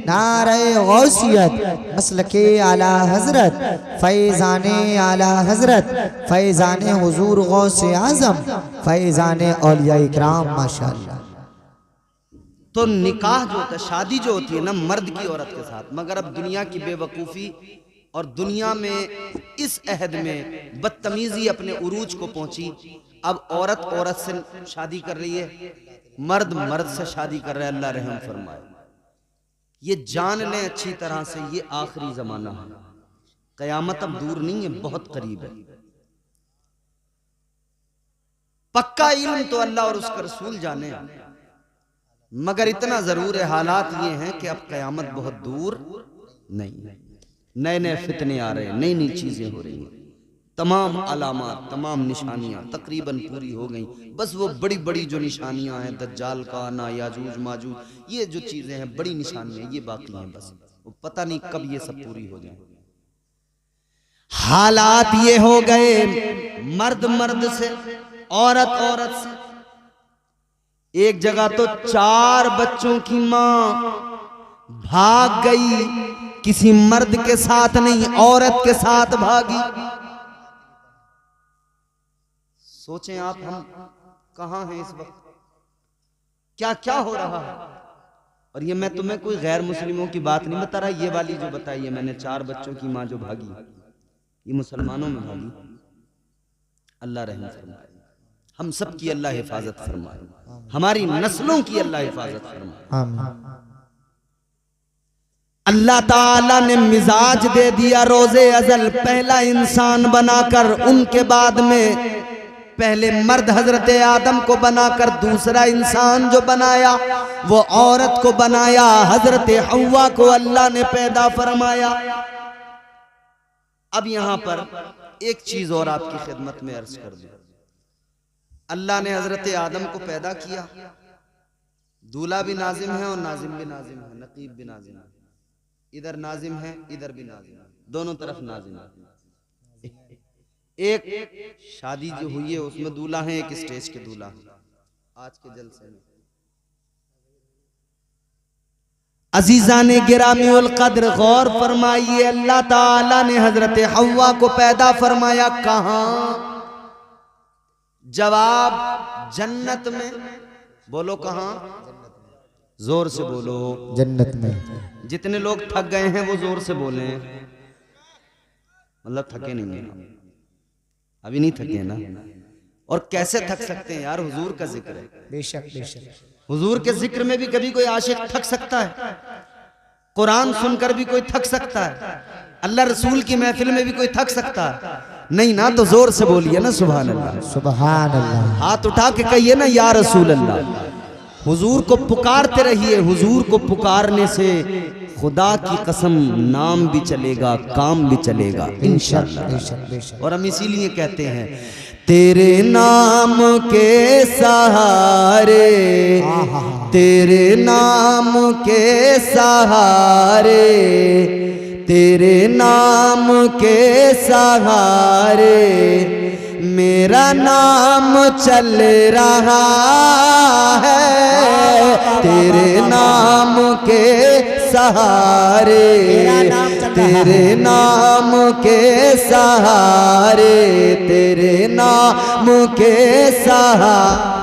Speaker 2: नारे गौसियत, मसलके आला हजरत, फैज़ाने आला हजरत, फैज़ाने हुजूर गौसे आज़म, फैज़ाने औलिया इकराम माशाअल्लाह।
Speaker 1: तो निकाह जो होता है, शादी जो होती है ना मर्द की औरत के साथ, मगर अब दुनिया की बेवकूफ़ी और दुनिया में इस अहद में बदतमीजी अपने उरूज को पहुंची। अब औरत औरत से शादी कर रही है, मर्द मर्द से शादी कर रहा है। अल्लाह रहम फरमाए। ये जान लें अच्छी तरह से, ये आखिरी जमाना है, कयामत अब दूर नहीं है, बहुत करीब है। पक्का इल्म तो अल्लाह और उसका रसूल जाने, मगर इतना जरूर है, हालात ये हैं कि अब कयामत बहुत दूर नहीं है। नए नए फितने आ रहे हैं, नई नई चीजें हो रही हैं, तमाम अलामात, तमाम निशानियां तकरीबन पूरी हो गई। बस वो बड़ी बड़ी जो निशानियां हैं, दज्जाल का आना, याजूज माजूज, ये जो चीजें हैं, बड़ी निशानियां, ये बाकी हैं। बस वो पता नहीं कब ये सब पूरी हो जाए। हालात ये हो गए, मर्द मर्द से, औरत औरत से। एक जगह तो 4 बच्चों की मां भाग गई, किसी मर्द के साथ नहीं, औरत के साथ भागी। सोचें आप, हम कहां हैं इस वक्त, क्या क्या हो रहा है। और ये मैं तुम्हें कोई गैर मुस्लिमों की बात नहीं बता रहा, ये वाली जो बताई है मैंने, 4 बच्चों की मां जो भागी, ये मुसलमानों में भागी। अल्लाह रहम फरमाए, हम सब की अल्लाह हिफाजत फरमाए, हमारी नस्लों की अल्लाह हिफाजत फरमाए। अल्लाह ताला ने मिजाज दे दिया रोज़े अज़ल, पहला इंसान बनाकर, उनके बाद में पहले मर्द हजरत आदम को बनाकर दूसरा इंसान जो बनाया वो औरत को बनाया, हजरत हव्वा को अल्लाह ने पैदा फरमाया। अब यहां पर एक चीज और आपकी खिदमत में अर्ज कर दूं। अल्लाह ने हजरत आदम को पैदा किया, दूल्हा भी नाजिम है और नाजिम भी नाजिम है, नकीब भी नाजिम है। इधर नाजिम है, इधर भी नाजिम है, दोनों तरफ नाजिम है। एक शादी जो हुई है उसमें दूल्हा है, एक स्टेज के दूल्हा है। आज के जलसे में अजीजा ने गिरामीउल कद्र गौर फरमाइए, अल्लाह ताला ने हजरत हव्वा को पैदा फरमाया कहां? जवाब जन्नत में। बोलो कहां? जोर से बोलो।
Speaker 2: जन्नत में।
Speaker 1: जितने लोग थक गए हैं वो जोर से बोले, मतलब थके नहीं हैं, अभी नहीं थके ना। और कैसे थक सकते हैं यार, हुजूर का जिक्र है।
Speaker 2: बेशक बेशक,
Speaker 1: हुजूर के जिक्र में भी कभी कोई आशिक थक सकता है, कुरान सुनकर भी कोई थक सकता है, अल्लाह रसूल की महफिल में भी कोई थक सकता है नहीं ना। तो जोर से बोलिए ना सुभान अल्लाह,
Speaker 2: सुभान अल्लाह।
Speaker 1: हाथ उठा के कहिए ना या रसूल अल्लाह। हुजूर को पुकारते रहिए, हुजूर को पुकारने से खुदा की कसम नाम भी चलेगा, काम भी चलेगा इंशाअल्लाह। और हम इसीलिए कहते हैं तेरे नाम के सहारे, तेरे नाम के सहारे, तेरे नाम के सहारे मेरा नाम चल रहा है तेरे नाम के सहारे, तेरे नाम के सहारे, तेरे नाम के सहारे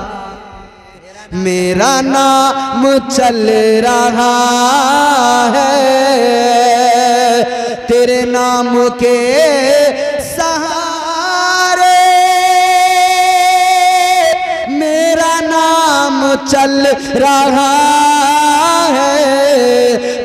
Speaker 1: मेरा नाम चल रहा है तेरे नाम के सहारे, मेरा नाम चल रहा है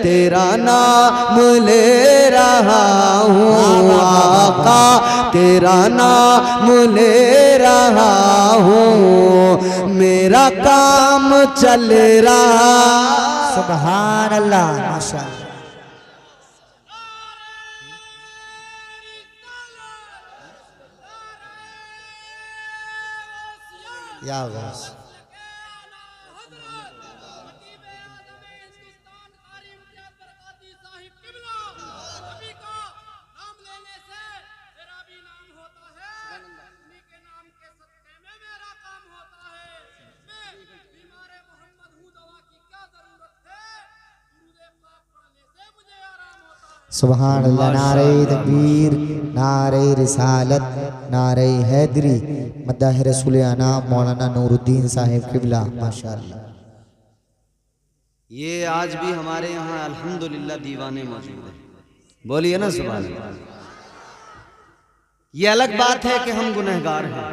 Speaker 1: तेरा नाम ले रहा हूँ आका, तेरा नाम ले रहा हूँ, मेरा काम चल रहा।
Speaker 2: सुभान अल्लाह, माशाअल्लाह। या गौस सुभान अल्लाह। नारे तकबीर, नारे रिसालत, नारे हैदरी, मद्दाह रसूल आना मौलाना नूरुद्दीन साहिब किबला, माशाअल्लाह।
Speaker 1: ये आज भी हमारे यहाँ अल्हम्दुलिल्लाह दीवाने मौजूद हैं, बोलिए ना सुभान अल्लाह। ये अलग बात है कि हम गुनहगार हैं,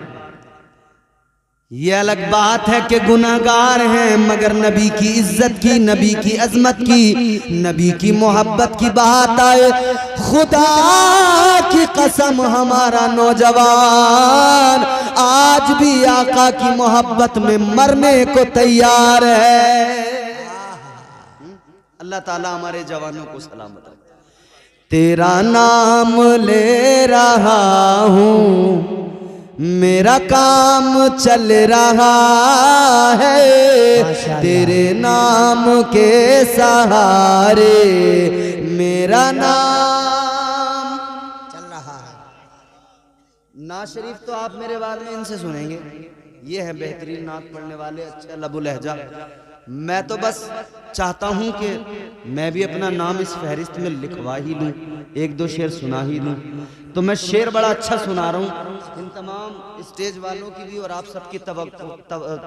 Speaker 1: ये अलग बात है कि गुनाहगार हैं, मगर नबी की इज्जत की, नबी की अजमत की, नबी की मोहब्बत की बात आए, खुदा की कसम हमारा नौजवान आज भी आका की मोहब्बत में मरने को तैयार है। अल्लाह ताला हमारे जवानों को सलामत रखे। तेरा नाम ले रहा हूँ, मेरा काम चल रहा है तेरे नाम के सहारे, मेरा नाम
Speaker 2: चल रहा है।
Speaker 1: नात शरीफ तो आप मेरे बाद में इनसे सुनेंगे, ये है बेहतरीन नात पढ़ने वाले, अच्छा लबु लहजा। मैं तो बस चाहता हूं कि मैं भी अपना नाम इस फहरिस्त में लिखवा ही लूं, एक दो शेर सुना ही लूं। तो मैं शेर बड़ा अच्छा सुना रहा हूं, इन तमाम स्टेज वालों की भी और आप सबकी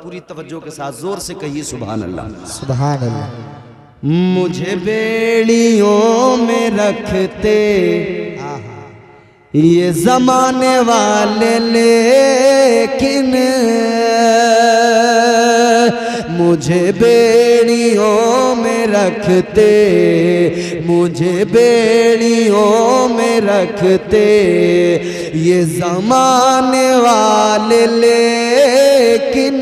Speaker 1: पूरी तवज्जो के साथ जोर से कहिए सुभान अल्लाह,
Speaker 2: सुभान अल्लाह।
Speaker 1: मुझे बेड़ियों में रखते ये जमाने वाले, लेकिन मुझे बेड़ियों में रखते, मुझे बेड़ियों में रखते ये जमाने वाले, लेकिन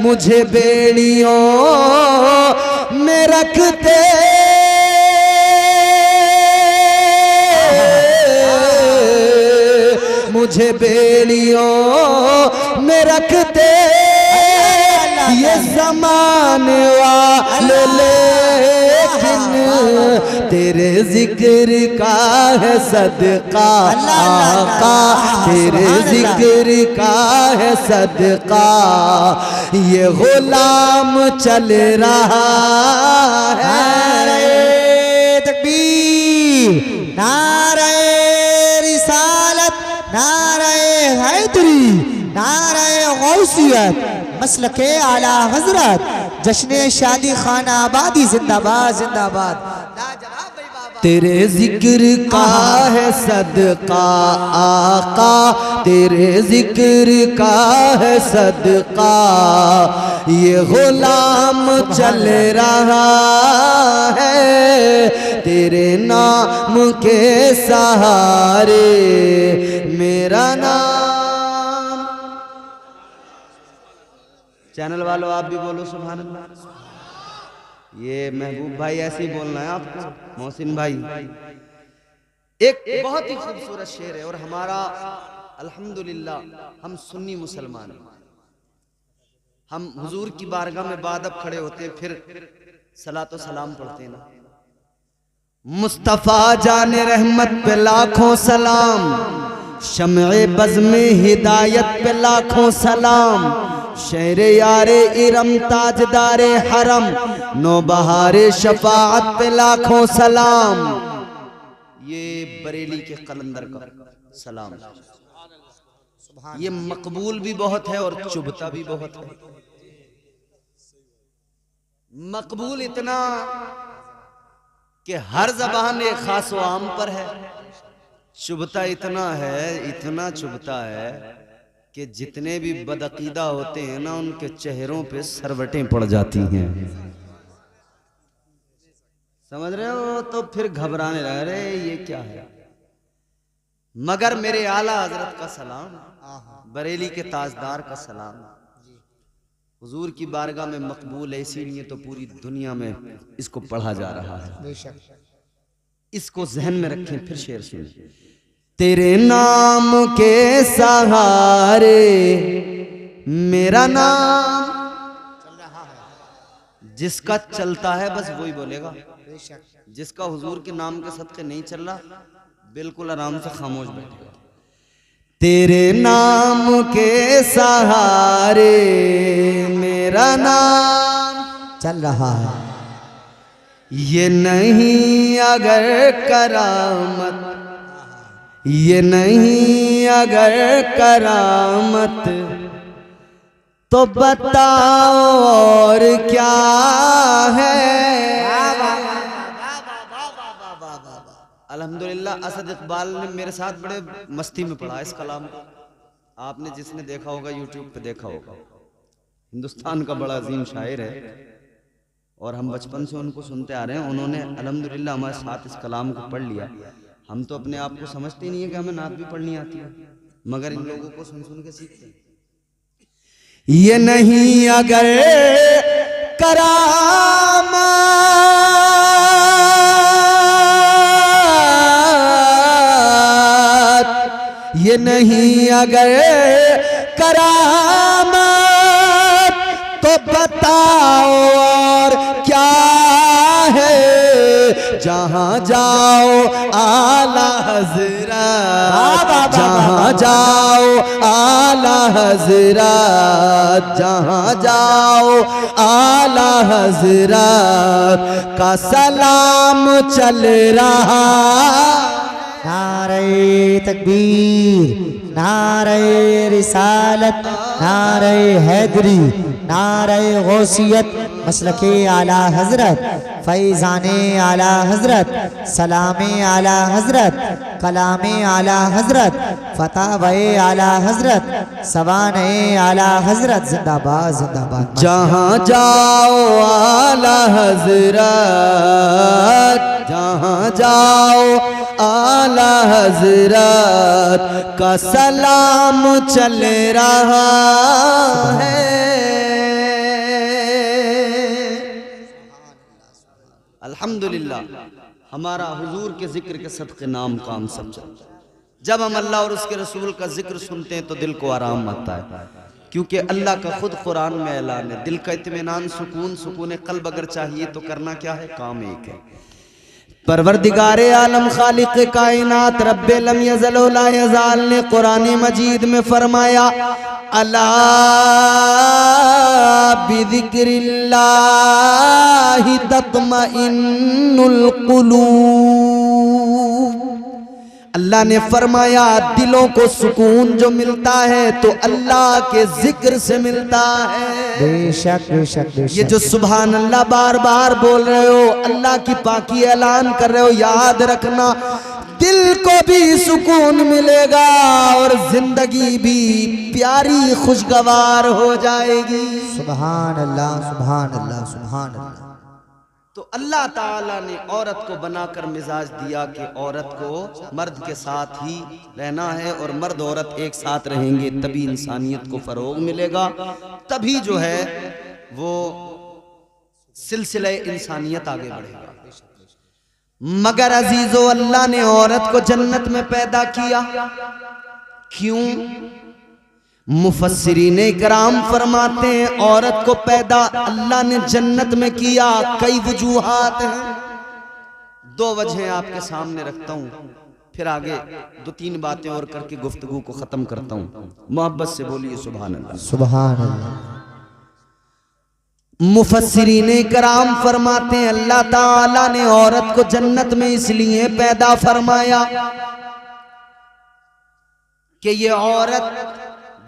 Speaker 1: मुझे बेड़ियों में रखते मुझे बेड़ियों में रखते ये ज़माने वाले, लेकिन तेरे जिक्र का है सदका आका, तेरे जिक्र का है सदका ये गुलाम चल रहा है।
Speaker 2: नारे तकबीर, नारे रिसालत, नारे हैदरी, नारे गौसियत, मसलके आला हजरत, जश्न शादी खाना आबादी जिंदाबाद जिंदाबाद।
Speaker 1: तेरे जिक्र का है सदका आका, तेरे जिक्र का है सदका ये गुलाम चल रहा है तेरे नाम के सहारे, मेरा नाम। चैनल वालों आप भी बोलो सुभान अल्लाह। ये महबूब भाई ऐसे ही बोलना है आपको, मोहसिन भाई। एक बहुत ही खूबसूरत शेर है और हमारा अल्हम्दुलिल्लाह हम सुन्नी मुसलमान हैं, हम हुजूर की बारगाह में बादब खड़े होते हैं, फिर सलातो सलाम पढ़ते हैं ना। मुस्तफा जाने रहमत पे लाखों सलाम, शम्ए बज़ में हिदायत पे लाखों सलाम, शेरे यारे इरम ताजदारे हरम, नौबहारे शफाअत पे लाखों सलाम। ये बरेली के कलंदर का सलाम। ये मकबूल भी बहुत है और चुभता भी बहुत है। मकबूल इतना कि हर ज़बान एक खास व आम पर है, चुभता इतना है, इतना चुभता है कि जितने भी बदअकीदा होते हैं ना, उनके चेहरों पे सरवटें पड़ जाती हैं। समझ रहे हो? तो फिर घबराने लग रहे ये क्या है। मगर मेरे आला हजरत का सलाम, बरेली के ताजदार का सलाम हुजूर की बारगाह में मकबूल है, इसीलिए तो पूरी दुनिया में इसको पढ़ा जा रहा है।
Speaker 2: बेशक।
Speaker 1: इसको जहन में रखें। फिर शेर सुनिए। तेरे नाम के सहारे मेरा नाम
Speaker 2: चल रहा है।
Speaker 1: जिसका चलता है बस वही बोलेगा।
Speaker 2: बेशक।
Speaker 1: जिसका हुजूर के नाम के सदके नहीं चल रहा, बिल्कुल आराम से खामोश बैठेगा। तेरे नाम के सहारे मेरा नाम
Speaker 2: चल रहा है।
Speaker 1: ये नहीं अगर करामत, ये नहीं अगर करामत, तो बताओ और क्या है। अल्हम्दुलिल्लाह असद इकबाल ने मेरे साथ बड़े मस्ती में पढ़ा इस कलाम को। आपने जिसने देखा होगा यूट्यूब पे देखा होगा। हिंदुस्तान का बड़ा अजीम शायर है और हम बचपन से उनको सुनते आ रहे हैं। उन्होंने अल्हम्दुलिल्लाह हमारे साथ इस कलाम को पढ़ लिया। हम तो अपने आप को समझते नहीं है कि हमें नात भी पढ़नी आती है, मगर इन लोगों को सुन सुन के सीखते हैं। ये नहीं अगर करामत, ये नहीं अगर करामत, तो बताओ और क्या है। जहाँ जाओ आला हज़रत, जहाँ जाओ आला हज़रत, जहाँ जाओ आला हज़रत का सलाम चल रहा।
Speaker 2: नारे तकबीर, नारे रिसालत, नारे हैदरी, नारे गौसियत, मसलके आला हजरत, फैज़ाने आला हजरत, सलामे आला हजरत, कलामे आला हजरत, फतावे आला हजरत, सवाने आला हजरत। जिंदाबाद जिंदाबाद।
Speaker 1: जहाँ जाओ आला हज़रत, जहाँ जाओ आला हज़रत का सलाम चल रहा है। अल्हम्दुलिल्लाह हमारा हुजूर के जिक्र के सदक़े नाम काम सब चलता है। जब हम अल्लाह और उसके रसूल का जिक्र सुनते हैं तो दिल को आराम आता है, क्योंकि अल्लाह का खुद कुरान में ऐलान है। दिल का इत्मीनान, सुकून, सुकून कल्ब अगर चाहिए तो करना क्या है? काम एक है। परवरदिगारे आलम खालिक कायनात रब्बे लम यज़ल व ला यज़ाल ने कुरान मजीद में फरमाया, अला बिज़िक्रिल्लाहि तत्मइन्नुल क़ुलूब। अल्लाह ने फरमाया दिलों को सुकून जो मिलता है तो अल्लाह के जिक्र से मिलता है।
Speaker 2: बेशक बेशक बेशक।
Speaker 1: ये जो सुभान अल्लाह बार बार बोल रहे हो, अल्लाह की पाकी ऐलान कर रहे हो, याद रखना दिल को भी सुकून मिलेगा और जिंदगी भी प्यारी खुशगवार हो जाएगी।
Speaker 2: सुभान अल्लाह सुभान अल्लाह सुभान अल्लाह।
Speaker 1: तो अल्लाह ताला ने औरत को बनाकर मिजाज दिया कि औरत को मर्द के साथ ही रहना है और मर्द औरत एक साथ रहेंगे, तभी इंसानियत को फरोग मिलेगा, तभी जो है वो सिलसिला इंसानियत आगे बढ़ेगा। मगर अजीजो अल्लाह ने औरत को जन्नत में पैदा किया, क्यों? मुफस्सिरीन इकराम फरमाते हैं औरत को पैदा अल्लाह ने जन्नत में किया, कई वजूहात हैं। दो वजह आपके सामने रखता हूं। फिर आगे 2-3 बातें और करके गुफ्तगू को खत्म करता हूं। मोहब्बत से बोलिए सुभान अल्लाह।
Speaker 2: सुभान अल्लाह।
Speaker 1: मुफस्सिरीने कराम फरमाते हैं अल्लाह ताला ने औरत को जन्नत में इसलिए पैदा फरमाया कि ये औरत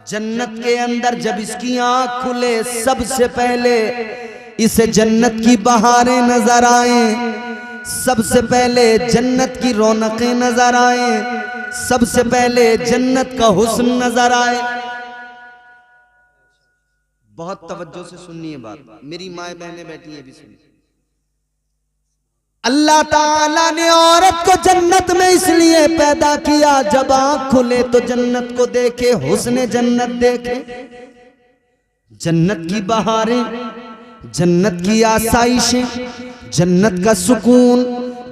Speaker 1: जन्नत के अंदर जब इसकी आंख खुले सबसे पहले इसे जन्नत की बहारें नजर आए, सबसे पहले जन्नत की रौनकें नजर आए, सबसे पहले जन्नत का हुस्न नजर आए। बहुत तवज्जो से सुनिए बात, मेरी माए बहनें बैठी है भी सुनिए। अल्लाह ताला ने औरत को जन्नत में इसलिए पैदा किया जब आंख खुले तो जन्नत को देखे, हुस्न जन्नत देखे, जन्नत की बहारें, जन्नत की आसाइशें, जन्नत का सुकून,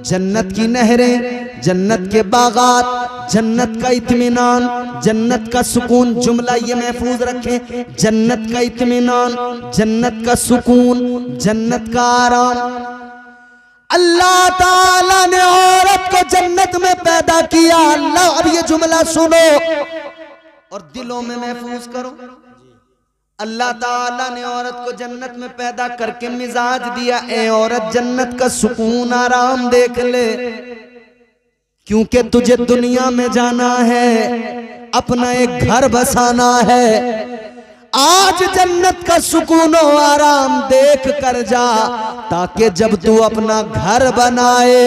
Speaker 1: जन्नत की नहरें, जन्नत के बागात, जन्नत का इत्मीनान, जन्नत का सुकून। जुमला ये महफूज रखें, जन्नत का इत्मीनान, जन्नत का सुकून, जन्नत का आराम। अल्लाह ताला ने औरत को जन्नत में पैदा किया। अल्लाह, अब ये जुमला सुनो और दिलों में महफूज करो। अल्लाह ताला ने औरत को जन्नत में पैदा करके मिजाज दिया, ए औरत जन्नत का सुकून आराम देख ले, क्योंकि तुझे दुनिया में जाना है, अपना एक घर बसाना है। आज जन्नत का सुकून और आराम देख कर जा, ताकि जब तू अपना घर बनाए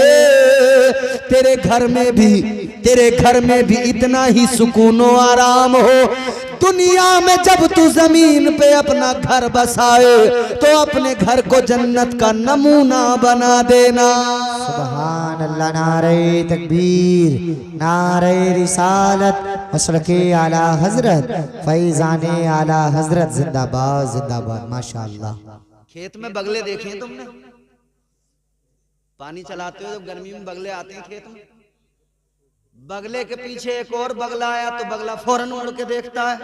Speaker 1: तेरे घर में भी इतना ही सुकून और आराम हो। दुनिया में जब तू जमीन पे अपना घर बसाए तो अपने घर को जन्नत का नमूना बना देना।
Speaker 2: सुभान अल्लाह। नारे तकबीर, नारे रिसालत, मसलके आला हजरत, फैजाने आला हजरत जिंदाबाद जिंदाबाद। माशाअल्लाह।
Speaker 1: खेत में बगले देखे हैं तुमने? पानी चलाते हो जब गर्मी में बगले आते हैं खेत में, बगले के पीछे एक और बगला आया तो बगला फौरन उड़ के देखता है।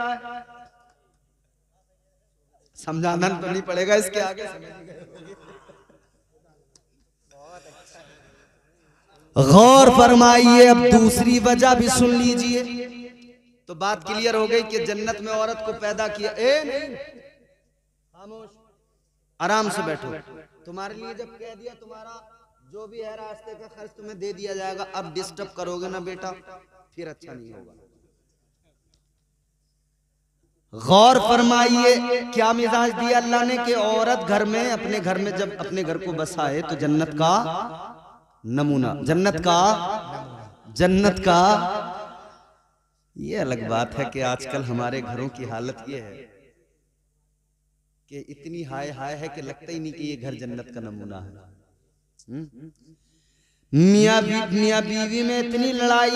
Speaker 1: समझाना तो नहीं पड़ेगा इसके आगे। गौर फरमाइए, अब दूसरी वजह भी सुन लीजिए तो बात क्लियर हो गई कि जन्नत में औरत को पैदा किया। नहीं, खामोश, आराम से बैठो। तुम्हारे लिए जब कह दिया तुम्हारा जो भी है रास्ते का खर्च तुम्हें दे दिया जाएगा, अब डिस्टर्ब करोगे ना बेटा फिर अच्छा नहीं होगा। गौर फरमाइए क्या मिजाज दिया अल्लाह ने कि औरत घर में, अपने घर में जब अपने घर को बसाए तो जन्नत का नमूना, जन्नत का। ये अलग बात है कि आजकल हमारे घरों की हालत ये है कि इतनी हाय हाय है कि लगता ही नहीं कि ये घर जन्नत का नमूना है। मियाँ बीवी में इतनी लड़ाई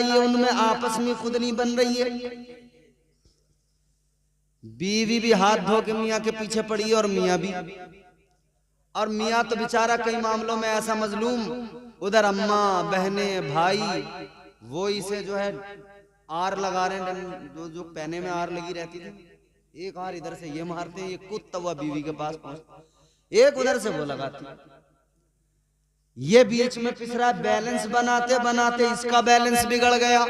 Speaker 1: है, उनमें आपस में खुद नहीं बन रही है। बीवी भी हाथ धो के मियाँ के पीछे पड़ी है और मियाँ भी, और मियाँ तो बेचारा कई मामलों में ऐसा मजलूम, उधर अम्मा बहने भाई वो इसे जो है आर लगा रहे हैं, जो पहने में आर लगी रहती थी, एक आर इधर से ये मारते हैं, ये कुत्ता हुआ बीवी के पास पहुंचता, एक उधर से वो लगाती, ये बीच में पिसरा। बैलेंस बनाते बनाते इसका बैलेंस बिगड़ गया।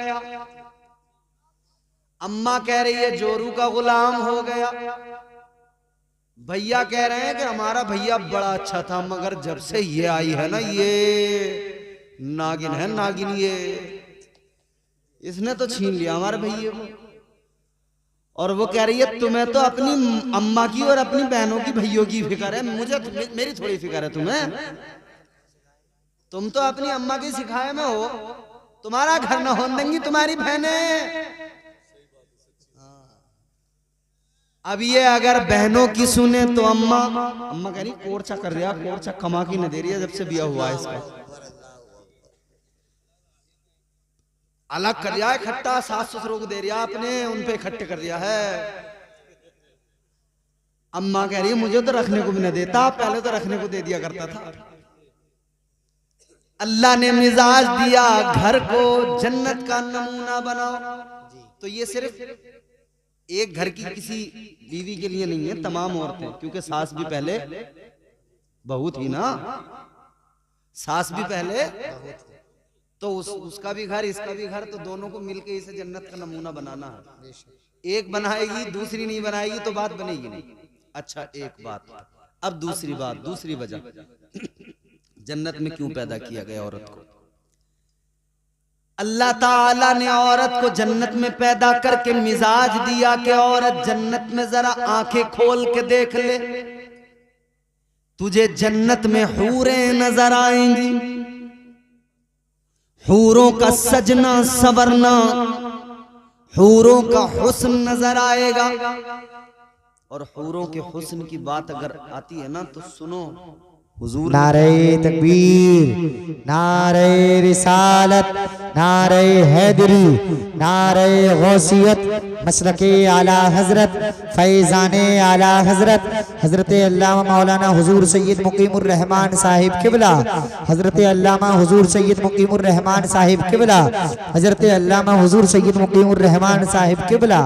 Speaker 1: अम्मा कह रही है जोरू का गुलाम हो गया, भैया कह रहे हैं कि हमारा भैया बड़ा अच्छा था, मगर जब से ये आई है ना, ये नागिन है, नागिन, ये इसने तो छीन लिया हमारे भैया को। और वो कह रही है तुम्हें तो अपनी अम्मा की और अपनी बहनों की, भैयों की फिक्र है, मुझे मेरी थोड़ी फिक्र है तुम्हें। तुम तो अपनी अम्मा की सिखाए में हो, तुम्हारा घर न होने देंगी तुम्हारी बहनें। अब ये अगर बहनों की सुने तो अम्मा कह रही कोर्चा कर दिया, कोर्चा कमा की न दे रही है जब से बिया हुआ है इसका, अलग कर दिया है, खट्टा सास ससुरों को दे दिया आपने, उन पे इकट्ठे कर दिया है। अम्मा कह रही है मुझे तो रखने को भी न देता, पहले तो रखने को दे दिया करता था। अल्लाह ने मिजाज दिया घर को जन्नत का नमूना बनाओ, तो ये सिर्फ एक घर की किसी बीवी के लिए नहीं है, तमाम औरतें, क्योंकि सास भी पहले बहू थी ना, सास भी पहले, तो उसका भी घर इसका भी घर, तो दोनों को मिलके इसे जन्नत का नमूना बनाना है। एक बनाएगी दूसरी नहीं बनाएगी तो बात बनेगी नहीं। अच्छा एक बात, अब दूसरी बात, दूसरी वजह जन्नत में क्यों पैदा किया गया औरत को। अल्लाह ताला ने औरत को जन्नत में पैदा करके मिजाज दिया कि औरत जन्नत में जरा आंखें खोल के देख ले, तुझे जन्नत में हूरें नजर आएंगी, हूरों का सजना संवरना, हूरों का हुस्न नजर आएगा। और हूरों के हुस्न की बात अगर आती है ना तो सुनो, हुजूर
Speaker 2: नारे तकबीर, नारे रिसालत, नारे हैदरी, नारे गौसियत, मसलके आला हजरत, फैजाने आला हजरत, हजरत अल्लामा मौलाना हुजूर सैयद मुकीमुर रहमान साहिब किबला, हजरत अल्लामा हुजूर सैयद मुकीमुर रहमान साहिब किबला, हजरत अल्लामा हुजूर सैयद मुकीमुर रहमान साहिब किबला,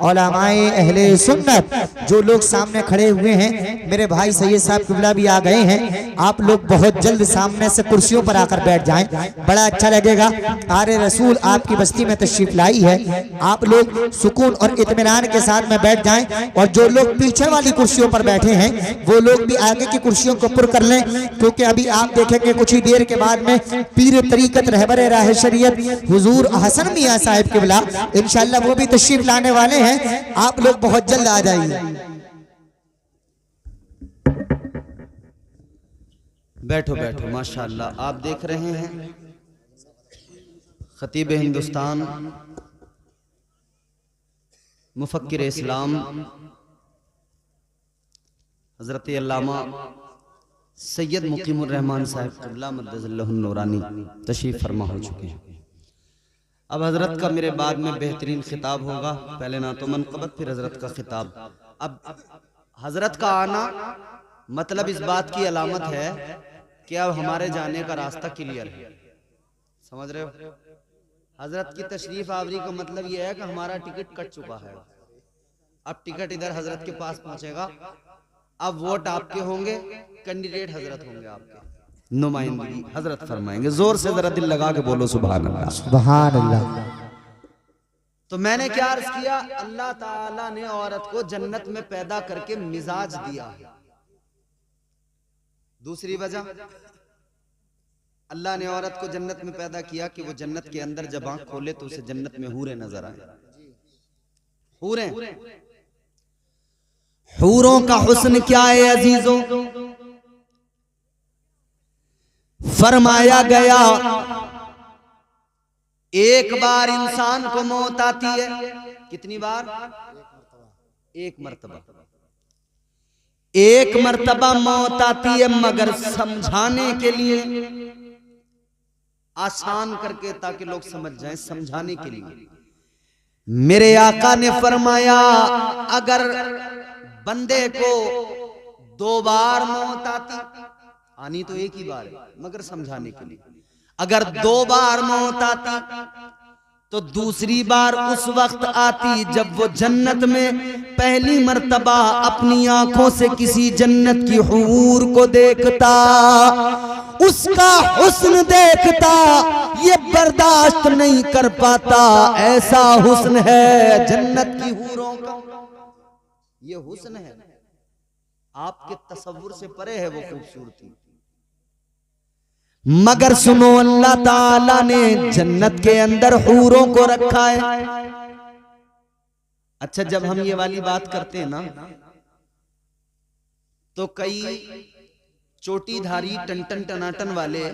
Speaker 2: उलमाए अहले सुन्नत जो लोग सामने खड़े हुए हैं, मेरे भाई सैयद साहब किबला भी आ गए हैं। आप लोग बहुत जल्द सामने से कुर्सियों पर आकर बैठ जाएं, बड़ा अच्छा लगेगा। आरे रसूल आपकी बस्ती में तशरीफ लाई है, आप लोग सुकून और इत्मीनान के साथ में बैठ जाएं। और जो लोग पीछे वाली कुर्सियों पर बैठे हैं वो लोग भी आगे की कुर्सियों को पुर कर लें, क्योंकि अभी आप देखेंगे कुछ ही देर के बाद में पीर तरीकत रहबर राह शरीयत हुजूर हसन मियां साहिब किबला इंशाअल्लाह वो भी तशरीफ लाने वाले हैं। आप लोग बहुत जल्द आ जाइए।
Speaker 1: बैठो बैठो, माशाअल्लाह। आप देख रहे हैं खतीब हिंदुस्तान, मुफक्किर इस्लाम हजरत अल्लामा सैयद मुकीमुर रहमान साहिब क़िबला मद्दज़ल्लहुन नूरानी तशरीफ फरमा हो चुके हैं। अब हजरत का मेरे बाद में बेहतरीन खिताब होगा, पहले ना तो मनक़बत फिर हजरत का खिताब। अब हजरत का आना मतलब इस बात की अलामत है कि अब हमारे जाने का रास्ता क्लियर है, समझ रहे हो। हजरत की तशरीफ आवरी का मतलब यह है कि हमारा टिकट कट चुका है, अब टिकट इधर हजरत के पास पहुंचेगा। अब वोट आपके होंगे, कैंडिडेट हजरत होंगे, आपके नुमाइंदगी हजरत फरमाएंगे। जोर से जरा दिल लगा के बोलो सुभान अल्लाह,
Speaker 2: सुभान अल्लाह।
Speaker 1: तो मैंने क्या अर्ज किया, अल्लाह ताला ने औरत को जन्नत में पैदा करके मिजाज दिया है। दूसरी वजह, अल्लाह ने औरत को जन्नत में पैदा किया कि वो जन्नत के अंदर जब आंख खोले तो उसे जन्नत में हूरें नजर आए। हूरें, हूरों का हुस्न क्या है अजीजों, फरमाया गया एक बार इंसान को मौत आती है, कितनी बार? एक मर्तबा। एक मर्तबा मौत आती है, मगर समझाने के लिए, आसान करके ताकि लोग समझ जाएं, समझाने के लिए मेरे आका ने फरमाया अगर बंदे को 2 बार मौत आनी तो एक ही बार है, मगर समझाने के लिए अगर 2 बार मौत आती तो दूसरी बार उस वक्त आती जब वो जन्नत में पहली मर्तबा अपनी आंखों से किसी जन्नत की हूर को देखता, उसका हुस्न देखता, ये बर्दाश्त नहीं कर पाता। ऐसा हुस्न है जन्नत की हूरों का, ये हुस्न है, आपके तसव्वुर से परे है वो खूबसूरती। मगर सुनो, अल्लाह ताला ने जन्नत के अंदर हूरों को रखा है। अच्छा, जब हम ये वाली बात करते हैं ना तो कई चोटीधारी टन टनाटन वाले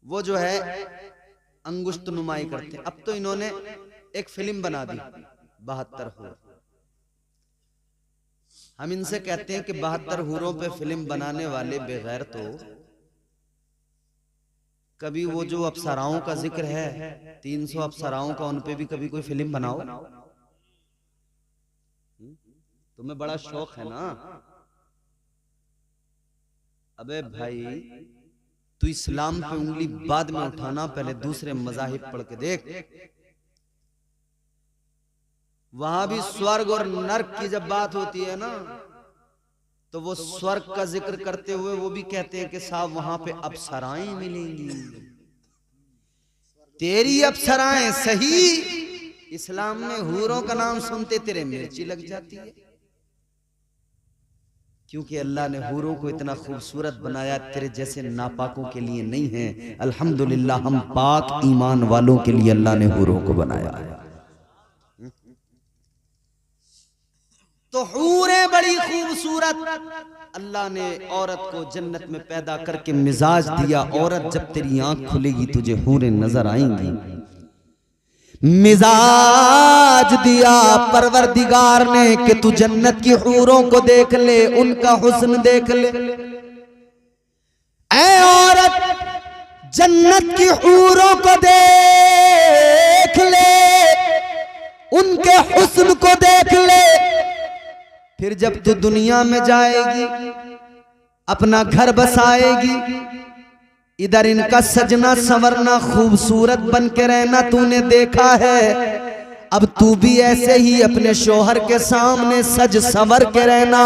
Speaker 1: वो जो है अंगुष्ठ नुमाई करते हैं। अब तो इन्होंने एक फिल्म बना दी 72 हूर। हम इनसे कहते हैं कि 72 हूरों पे फिल्म बनाने वाले बेगैर, तो कभी वो जो अप्सराओं का जिक्र है 300 अप्सराओं का, उन पे भी कभी कोई फिल्म बनाओ। तुम्हें बड़ा शौक है ना। अबे भाई, तू इस्लाम पे उंगली बाद में उठाना, पहले दूसरे मजाहिब पढ़ के देख। वहां भी स्वर्ग और नर्क की जब बात होती है ना तो वो स्वर्ग का जिक्र करते हुए वो भी कहते हैं कि साहब वहां पे अप्सराएं मिलेंगी। तेरी अप्सराएं सही, इस्लाम में हूरों का नाम सुनते तेरे मिर्ची लग जाती है। क्योंकि अल्लाह ने हूरों को इतना खूबसूरत बनाया, तेरे जैसे नापाकों के लिए नहीं है। अल्हम्दुलिल्लाह हम पाक ईमान वालों के लिए अल्लाह ने हूरों को बनाया है। तो हूरें बड़ी खूबसूरत, अल्लाह ने औरत को जन्नत में पैदा करके मिजाज दिया। औरत जब तेरी आंख खुलेगी तुझे हूरें नजर आएंगी। मिजाज दिया परवरदिगार ने कि तू जन्नत की हूरों को देख ले, उनका हुस्न देख ले। ऐ औरत जन्नत की हूरों को देख ले, उनके हुस्न को देख ले। फिर जब तू दुनिया में जाएगी, अपना घर बसाएगी, इधर इनका सजना संवरना खूबसूरत बन के रहना तूने देखा है। अब तू भी ऐसे ही अपने शोहर के सामने सज संवर के रहना,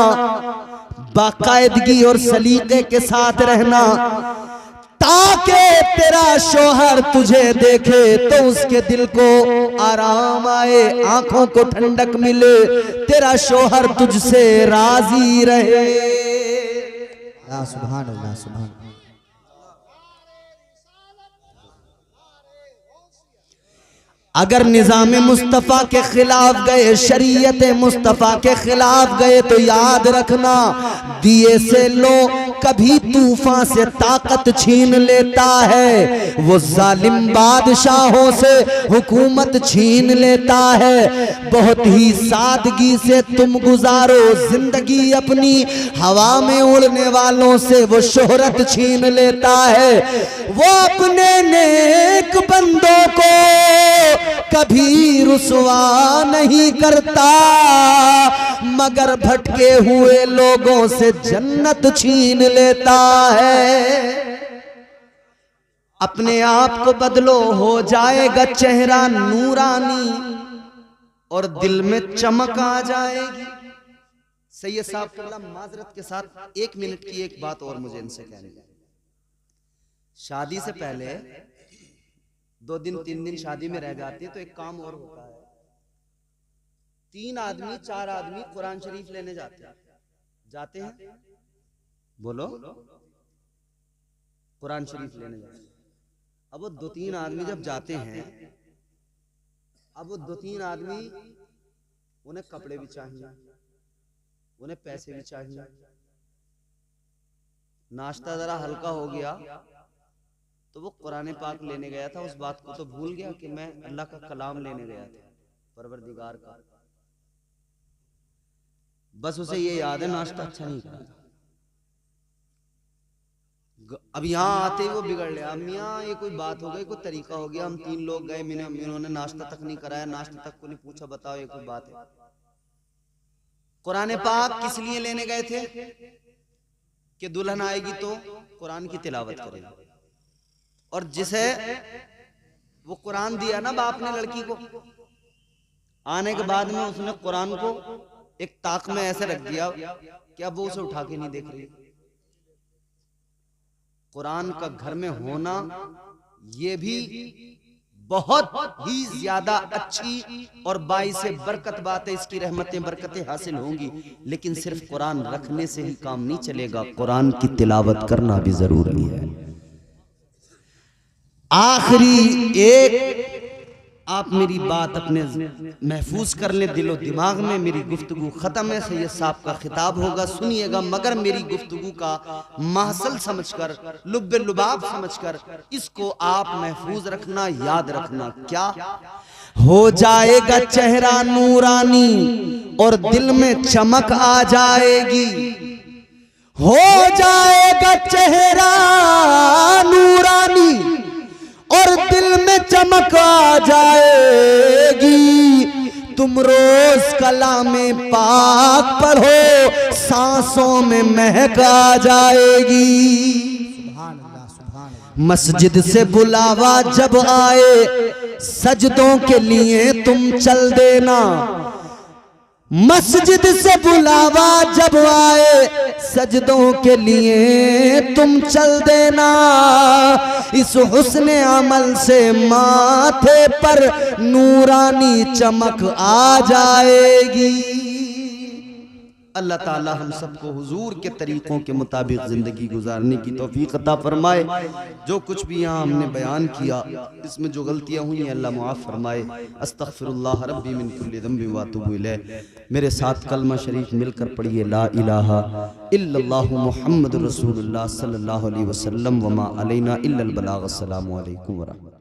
Speaker 1: बाकायदगी और सलीके के साथ रहना, ताकि तेरा शोहर तुझे देखे तो उसके दिल को आराम आए, आंखों को ठंडक मिले, तेरा शोहर तुझसे राजी रहे।
Speaker 2: सुभान अल्लाह, सुभान अल्लाह।
Speaker 1: अगर निजाम मुस्तफ़ा के खिलाफ गए, शरीयत मुस्तफ़ा के खिलाफ गए तो याद रखना, दिए से लो कभी तूफान से ताकत छीन लेता है। वो जालिम बादशाहों से हुकूमत छीन लेता है। बहुत ही सादगी से तुम गुजारो जिंदगी अपनी, हवा में उड़ने वालों से वो शोहरत छीन लेता है। वो अपने नेक बंदों को कभी रुसवा नहीं करता, मगर भटके हुए लोगों से जन्नत छीन लेता है। अपने आप को बदलो, हो जाएगा चेहरा नूरानी और दिल में चमक आ जाएगी। सैयद साहब को माजरत के साथ 1 मिनट की एक बात और मुझे इनसे कहनी है। शादी से पहले 2 दिन 3 दिन शादी में रह जाते हैं तो एक काम और होता है। 3 आदमी 4 आदमी कुरान शरीफ लेने जाते हैं। बोलो, कुरान शरीफ लेने जाते हैं। अब वो 2-3 आदमी जब जाते हैं, अब वो 2-3 आदमी, उन्हें कपड़े भी चाहिए, उन्हें पैसे भी चाहिए। नाश्ता जरा हल्का हो गया तो वो कुरान पाक लेने गया था, उस बात को तो भूल गया कि मैं अल्लाह का कलाम लेने गया था, परवरदिगार का। बस उसे ये याद है नाश्ता अच्छा नहीं करा। अब यहाँ आते ही वो बिगड़ गया। मियाँ ये कोई बात हो गई, कोई तरीका हो गया। हम 3 लोग गए, इन्होंने नाश्ता तक नहीं कराया, नाश्ता तक को नहीं पूछा, बताओ ये कोई बात है? कुरान पाक किस लिए लेने गए थे? कि दुल्हन आएगी तो कुरान की तिलावत करेगी। और जिसे वो कुरान दिया ना बाप ने लड़की को, आने के बाद में उसने कुरान को एक ताक में ऐसे रख दिया कि अब वो उसे उठा के नहीं देख रही। कुरान का घर में होना ये भी बहुत ही ज्यादा अच्छी और बाइसे बरकत बात है। इसकी रहमतें बरकतें हासिल होंगी, लेकिन सिर्फ कुरान रखने से ही काम नहीं चलेगा, कुरान की तिलावत करना भी जरूरी है। आखिरी एक आप मेरी बात अपने महफूज कर ले दिलो दिमाग में। मेरी गुफ्तगू खत्म है, सैयद साहब का खिताब होगा, सुनिएगा, मगर मेरी गुफ्तगू का महसल समझकर, लुब्बे लुबाब समझकर इसको आप महफूज रखना, याद रखना। क्या हो जाएगा चेहरा नूरानी और दिल में चमक आ जाएगी। हो जाएगा चेहरा नूरानी और दिल में चमक आ जाएगी। तुम रोज कलामे पाक पढ़ो, सांसों में महक आ जाएगी।
Speaker 2: सुभान अल्लाह, सुभान अल्लाह।
Speaker 1: मस्जिद से बुलावा जब आए, सजदों के लिए तुम चल देना। मस्जिद से बुलावा जब आए, सजदों के लिए तुम चल देना। इस हुस्न अमल से माथे पर नूरानी चमक आ जाएगी। अल्लाह ताला हम सबको हुजूर के तरीक़ों के मुताबिक ज़िंदगी गुजारने की तौफीक अता फरमाए। जो कुछ भी यहाँ हमने बयान किया, इसमें जो गलतियाँ हुई हैं अल्लाह मुआफ़ फरमाए। अस्तग़फ़िरुल्लाह रब्बी मिन कुल्लि ज़ंबि व अतूबु इलैह। मेरे साथ कलमा शरीफ मिलकर पढ़िए, ला इलाहा इल्लल्लाहु मुहम्मदुर रसूलुल्लाह सल्लल्लाहु अलैहि वसल्लम व मा अलैना इल्लल बलाग। अस्सलामु अलैकुम व रहमतुल्लाह।